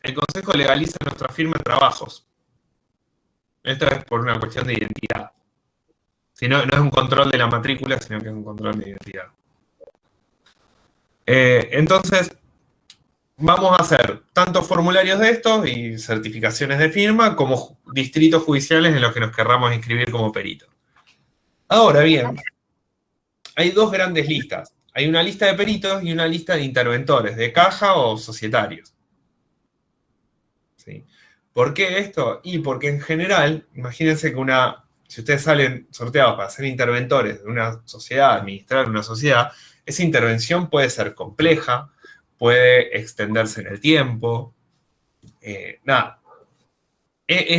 El Consejo legaliza nuestra firma de trabajos. Esto es por una cuestión de identidad. Si no, no es un control de la matrícula, sino que es un control de identidad. Entonces, vamos a hacer tantos formularios de estos y certificaciones de firma como distritos judiciales en los que nos querramos inscribir como peritos. Ahora bien, hay dos grandes listas. Hay una lista de peritos y una lista de interventores, de caja o societarios. ¿Sí? ¿Por qué esto? Y porque en general, imagínense que si ustedes salen sorteados para ser interventores de una sociedad, administrar una sociedad, esa intervención puede ser compleja, puede extenderse en el tiempo. Es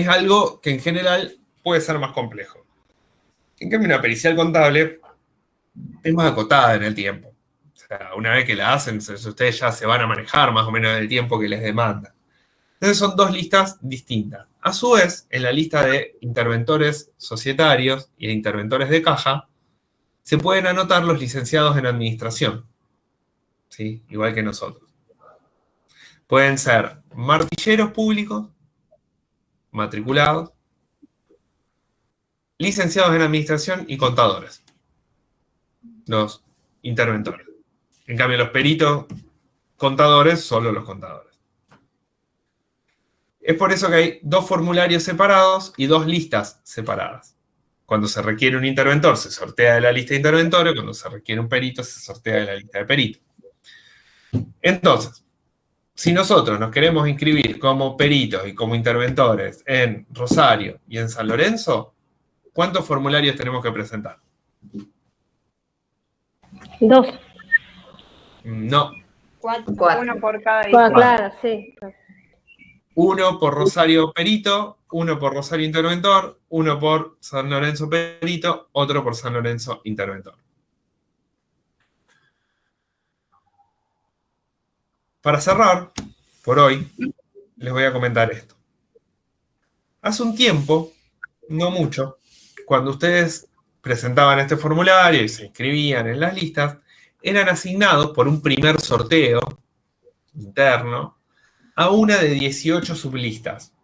algo que en general puede ser más complejo. En cambio, una pericial contable es más acotada en el tiempo. O sea, una vez que la hacen, ustedes ya se van a manejar más o menos en el tiempo que les demanda. Entonces son dos listas distintas. A su vez, en la lista de interventores societarios y de interventores de caja, se pueden anotar los licenciados en administración, ¿sí? Igual que nosotros. Pueden ser martilleros públicos, matriculados, licenciados en administración y contadores. Los interventores. En cambio, los peritos contadores, solo los contadores. Es por eso que hay dos formularios separados y dos listas separadas. Cuando se requiere un interventor, se sortea de la lista de interventores. Cuando se requiere un perito, se sortea de la lista de peritos. Entonces, si nosotros nos queremos inscribir como peritos y como interventores en Rosario y en San Lorenzo, ¿cuántos formularios tenemos que presentar? 2. No. 4. Uno por cada Claro, sí. Uno por Rosario Perito, uno por Rosario Interventor, uno por San Lorenzo Perito, otro por San Lorenzo Interventor. Para cerrar, por hoy, les voy a comentar esto. Hace un tiempo, no mucho, cuando ustedes presentaban este formulario y se inscribían en las listas, eran asignados por un primer sorteo interno a una de 18 sublistas.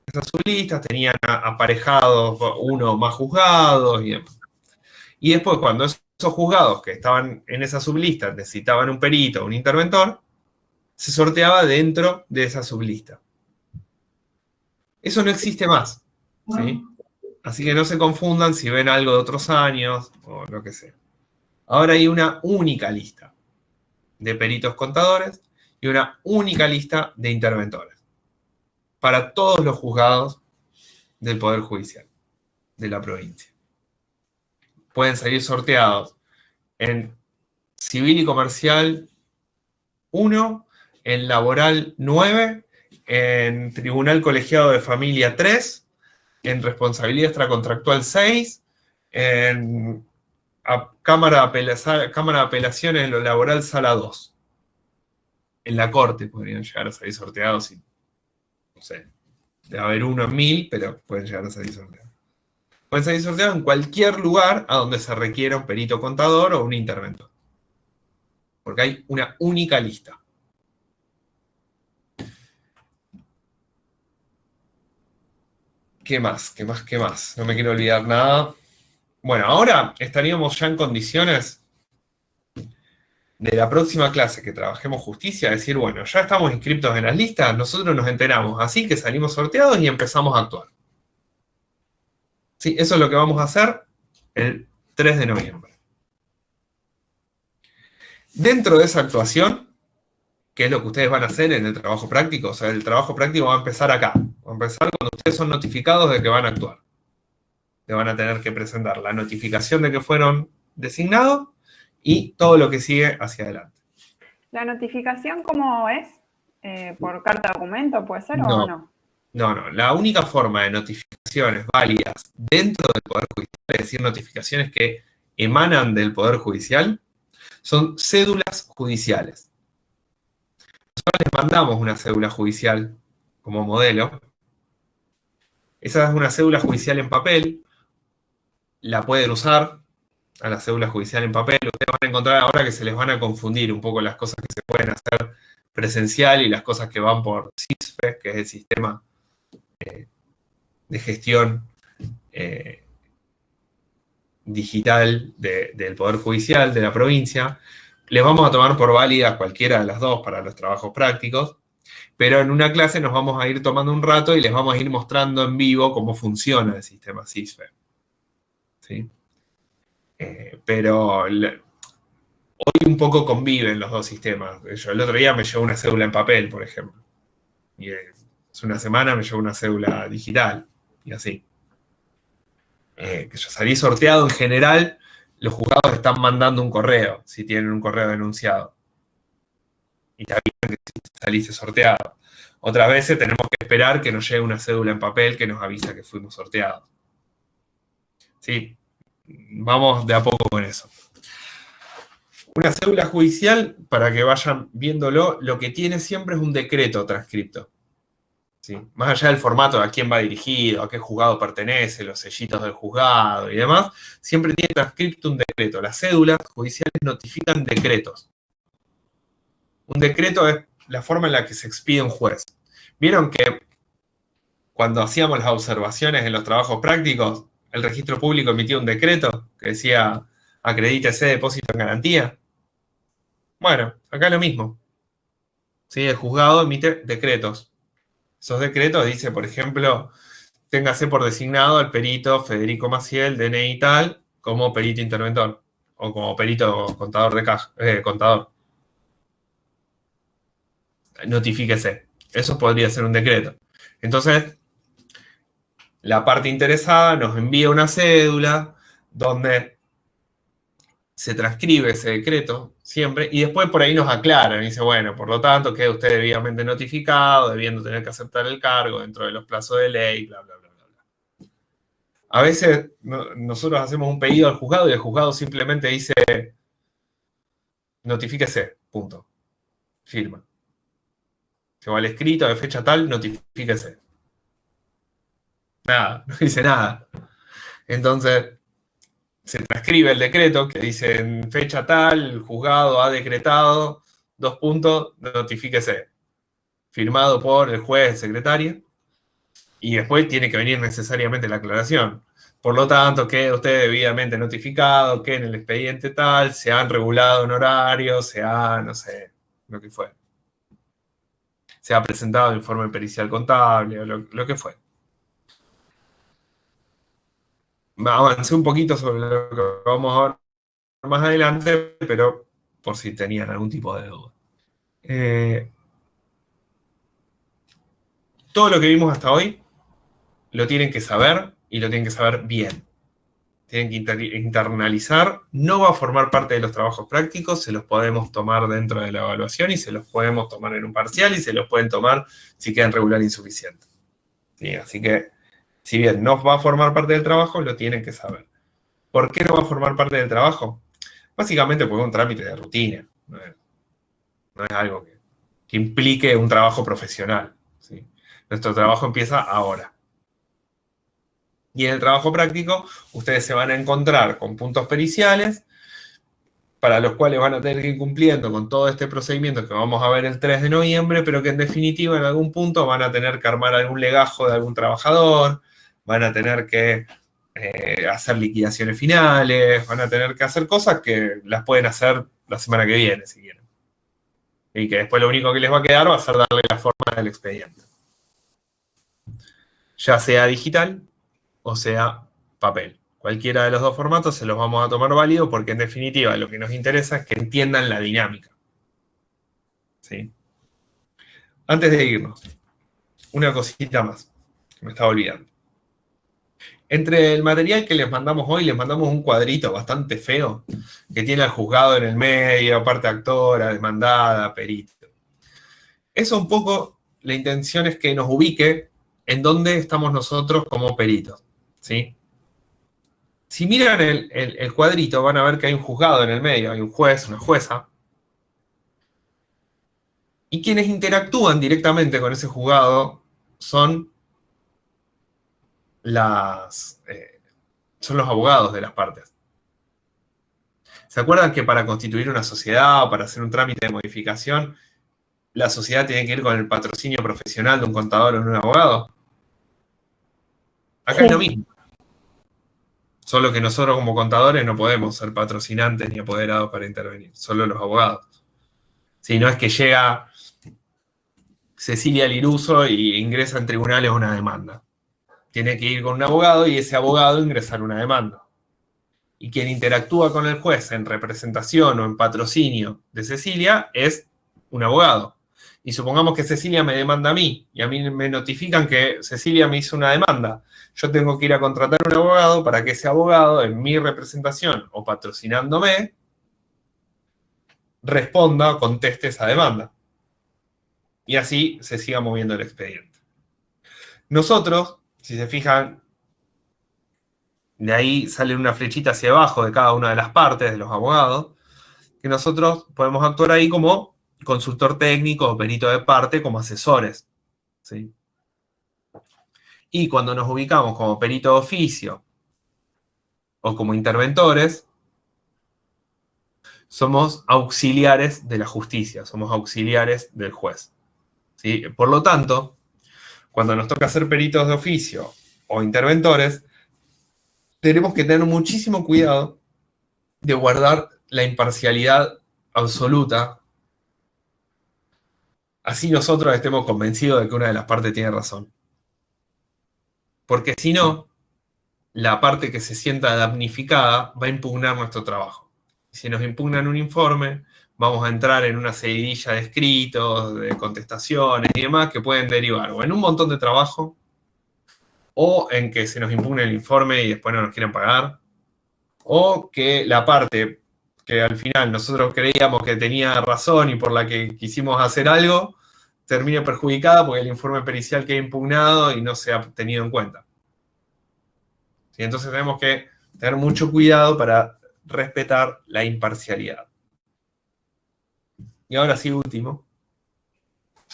Esas sublistas tenían aparejados uno o más juzgados y demás. Y después, cuando esos juzgados que estaban en esa sublista necesitaban un perito o un interventor, se sorteaba dentro de esa sublista. Eso no existe más, ¿sí? Así que no se confundan si ven algo de otros años o lo que sea. Ahora hay una única lista de peritos contadores y una única lista de interventores para todos los juzgados del Poder Judicial de la provincia. Pueden salir sorteados en Civil y Comercial 1, en Laboral 9, en Tribunal Colegiado de Familia 3, en Responsabilidad Extracontractual 6, en Cámara de Apelaciones en lo Laboral Sala 2. En la Corte podrían llegar a salir sorteados, y, no sé, debe haber uno en 1000, pero pueden llegar a salir sorteados. Pueden salir sorteados en cualquier lugar a donde se requiera un perito contador o un interventor. Porque hay una única lista. ¿Qué más? ¿Qué más? ¿Qué más? No me quiero olvidar nada. Bueno, ahora estaríamos ya en condiciones de la próxima clase que trabajemos justicia, decir, bueno, ya estamos inscriptos en las listas, nosotros nos enteramos así que salimos sorteados y empezamos a actuar. Sí, eso es lo que vamos a hacer el 3 de noviembre. Dentro de esa actuación, ¿qué es lo que ustedes van a hacer en el trabajo práctico? O sea, el trabajo práctico va a empezar acá. Va a empezar cuando ustedes son notificados de que van a actuar. Le van a tener que presentar la notificación de que fueron designados y todo lo que sigue hacia adelante. ¿La notificación cómo es? ¿Por carta de documento puede ser o no? No. La única forma de notificaciones válidas dentro del Poder Judicial, es decir, notificaciones que emanan del Poder Judicial, son cédulas judiciales. Nosotros les mandamos una cédula judicial como modelo. Esa es una cédula judicial en papel. La pueden usar a la cédula judicial en papel. Ustedes van a encontrar ahora que se les van a confundir un poco las cosas que se pueden hacer presencial y las cosas que van por CISFE, que es el sistema de gestión digital del Poder Judicial de la provincia. Les vamos a tomar por válida cualquiera de las dos para los trabajos prácticos, pero en una clase nos vamos a ir tomando un rato y les vamos a ir mostrando en vivo cómo funciona el sistema CISFE. ¿Sí? Pero hoy un poco conviven los dos sistemas. Yo el otro día me llevo una cédula en papel, por ejemplo. Y hace una semana me llevo una cédula digital. Y así. Que yo salí sorteado en general, los juzgados están mandando un correo, si tienen un correo denunciado. Y te avisan que saliste sorteado. Otras veces tenemos que esperar que nos llegue una cédula en papel que nos avisa que fuimos sorteados. ¿Sí? Vamos de a poco con eso. Una cédula judicial, para que vayan viéndolo, lo que tiene siempre es un decreto transcripto. ¿Sí? Más allá del formato de a quién va dirigido, a qué juzgado pertenece, los sellitos del juzgado y demás, siempre tiene transcripto un decreto. Las cédulas judiciales notifican decretos. Un decreto es la forma en la que se expide un juez. ¿Vieron que cuando hacíamos las observaciones en los trabajos prácticos, el registro público emitía un decreto que decía acredítese depósito en garantía? Bueno, acá lo mismo. ¿Sí? El juzgado emite decretos. Esos decretos dice, por ejemplo, téngase por designado al perito Federico Maciel, DNI tal, como perito interventor o como perito contador de caja, contador. Notifíquese. Eso podría ser un decreto. Entonces, la parte interesada nos envía una cédula donde se transcribe ese decreto, siempre, y después por ahí nos aclaran, y dice, bueno, por lo tanto, queda usted debidamente notificado, debiendo tener que aceptar el cargo dentro de los plazos de ley, bla, bla, bla, bla, bla. A veces nosotros hacemos un pedido al juzgado y el juzgado simplemente dice, notifíquese, punto. Firma. Se va al escrito de fecha tal, notifíquese. Nada, no dice nada. Entonces, se transcribe el decreto que dice en fecha tal, el juzgado ha decretado, notifíquese. Firmado por el juez, secretario, y después tiene que venir necesariamente la aclaración. Por lo tanto, queda usted debidamente notificado que en el expediente tal se han regulado en horario, se ha, no sé, lo que fue. Se ha presentado informe pericial contable, o lo que fue. Avancé un poquito sobre lo que vamos a ver más adelante, pero por si tenían algún tipo de duda. Todo lo que vimos hasta hoy lo tienen que saber y lo tienen que saber bien. Tienen que internalizar, no va a formar parte de los trabajos prácticos, se los podemos tomar dentro de la evaluación y se los podemos tomar en un parcial y se los pueden tomar si quedan regular insuficiente. ¿Sí? Así que, si bien no va a formar parte del trabajo, lo tienen que saber. ¿Por qué no va a formar parte del trabajo? Básicamente porque es un trámite de rutina. No es algo que implique un trabajo profesional. ¿Sí? Nuestro trabajo empieza ahora. Y en el trabajo práctico, ustedes se van a encontrar con puntos periciales, para los cuales van a tener que ir cumpliendo con todo este procedimiento que vamos a ver el 3 de noviembre, pero que en definitiva en algún punto van a tener que armar algún legajo de algún trabajador, van a tener que hacer liquidaciones finales, van a tener que hacer cosas que las pueden hacer la semana que viene, si quieren. Y que después lo único que les va a quedar va a ser darle la forma del expediente. Ya sea digital o sea papel. Cualquiera de los dos formatos se los vamos a tomar válido porque en definitiva lo que nos interesa es que entiendan la dinámica. ¿Sí? Antes de irnos, una cosita más que me estaba olvidando. Entre el material que les mandamos hoy, les mandamos un cuadrito bastante feo que tiene al juzgado en el medio, parte actora, demandada, perito. Eso un poco, la intención es que nos ubique en dónde estamos nosotros como peritos. ¿Sí? Si miran el cuadrito, van a ver que hay un juzgado en el medio, hay un juez, una jueza. Y quienes interactúan directamente con ese juzgado son los abogados de las partes. ¿Se acuerdan que para constituir una sociedad o para hacer un trámite de modificación, la sociedad tiene que ir con el patrocinio profesional de un contador o de un abogado? Acá sí. Es lo mismo. Solo que nosotros como contadores no podemos ser patrocinantes ni apoderados para intervenir, solo los abogados. Si no es que llega Cecilia Liruso y ingresa en tribunales una demanda. Tiene que ir con un abogado y ese abogado ingresar una demanda. Y quien interactúa con el juez en representación o en patrocinio de Cecilia es un abogado. Y supongamos que Cecilia me demanda a mí y a mí me notifican que Cecilia me hizo una demanda. Yo tengo que ir a contratar un abogado para que ese abogado, en mi representación o patrocinándome, responda o conteste esa demanda. Y así se siga moviendo el expediente. Nosotros, si se fijan, de ahí sale una flechita hacia abajo de cada una de las partes de los abogados, que nosotros podemos actuar ahí como consultor técnico o perito de parte, como asesores. ¿Sí? Y cuando nos ubicamos como perito de oficio o como interventores, somos auxiliares de la justicia, somos auxiliares del juez. ¿Sí? Por lo tanto, cuando nos toca ser peritos de oficio o interventores, tenemos que tener muchísimo cuidado de guardar la imparcialidad absoluta, así nosotros estemos convencidos de que una de las partes tiene razón. Porque si no, la parte que se sienta damnificada va a impugnar nuestro trabajo. Si nos impugnan un informe, vamos a entrar en una seguidilla de escritos, de contestaciones y demás que pueden derivar o en un montón de trabajo, o en que se nos impugne el informe y después no nos quieran pagar, o que la parte que al final nosotros creíamos que tenía razón y por la que quisimos hacer algo, termine perjudicada porque el informe pericial queda impugnado y no se ha tenido en cuenta. ¿Sí? Entonces tenemos que tener mucho cuidado para respetar la imparcialidad. Y ahora sí, último.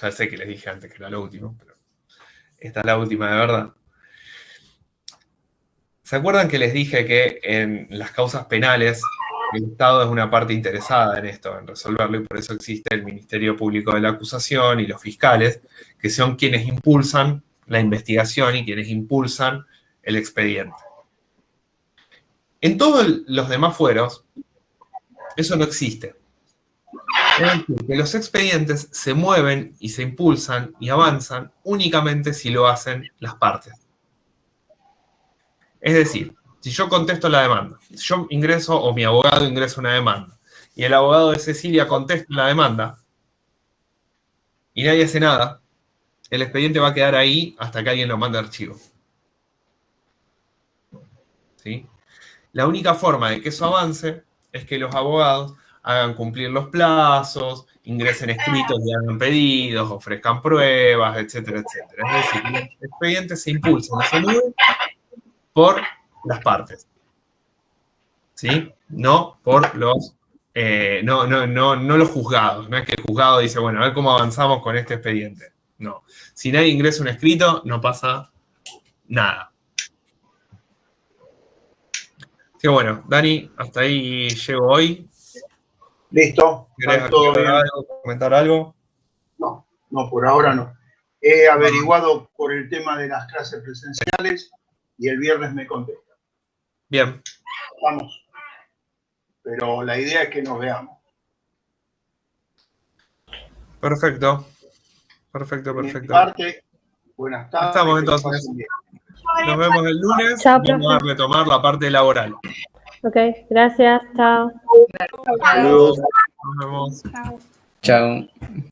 Ya sé que les dije antes que era lo último, pero esta es la última de verdad. ¿Se acuerdan que les dije que en las causas penales el Estado es una parte interesada en esto, en resolverlo, y por eso existe el Ministerio Público de la Acusación y los fiscales, que son quienes impulsan la investigación y quienes impulsan el expediente? En todos los demás fueros, eso no existe. Es decir, que los expedientes se mueven y se impulsan y avanzan únicamente si lo hacen las partes. Es decir, si yo contesto la demanda, si yo ingreso o mi abogado ingresa una demanda y el abogado de Cecilia contesta la demanda y nadie hace nada, el expediente va a quedar ahí hasta que alguien lo mande a archivo. ¿Sí? La única forma de que eso avance es que los abogados hagan cumplir los plazos, ingresen escritos y hagan pedidos, ofrezcan pruebas, etcétera, etcétera. Es decir, los expedientes se impulsan y se mueven por las partes. ¿Sí? No por los no los juzgados. No es que el juzgado dice, bueno, a ver cómo avanzamos con este expediente. No. Si nadie ingresa un escrito, no pasa nada. Así que bueno, Dani, hasta ahí llego hoy. Listo. ¿Querés todo bien. comentar algo? No, por ahora no. He averiguado por el tema de las clases presenciales y el viernes me contesta. Bien. Vamos. Pero la idea es que nos veamos. Perfecto. Perfecto. De mi parte, buenas tardes. Estamos entonces. Nos vemos el lunes. Chao, vamos a profe. retomar la parte laboral. Ok, gracias, chao. Saludos. Nos vemos. Chao. Chao.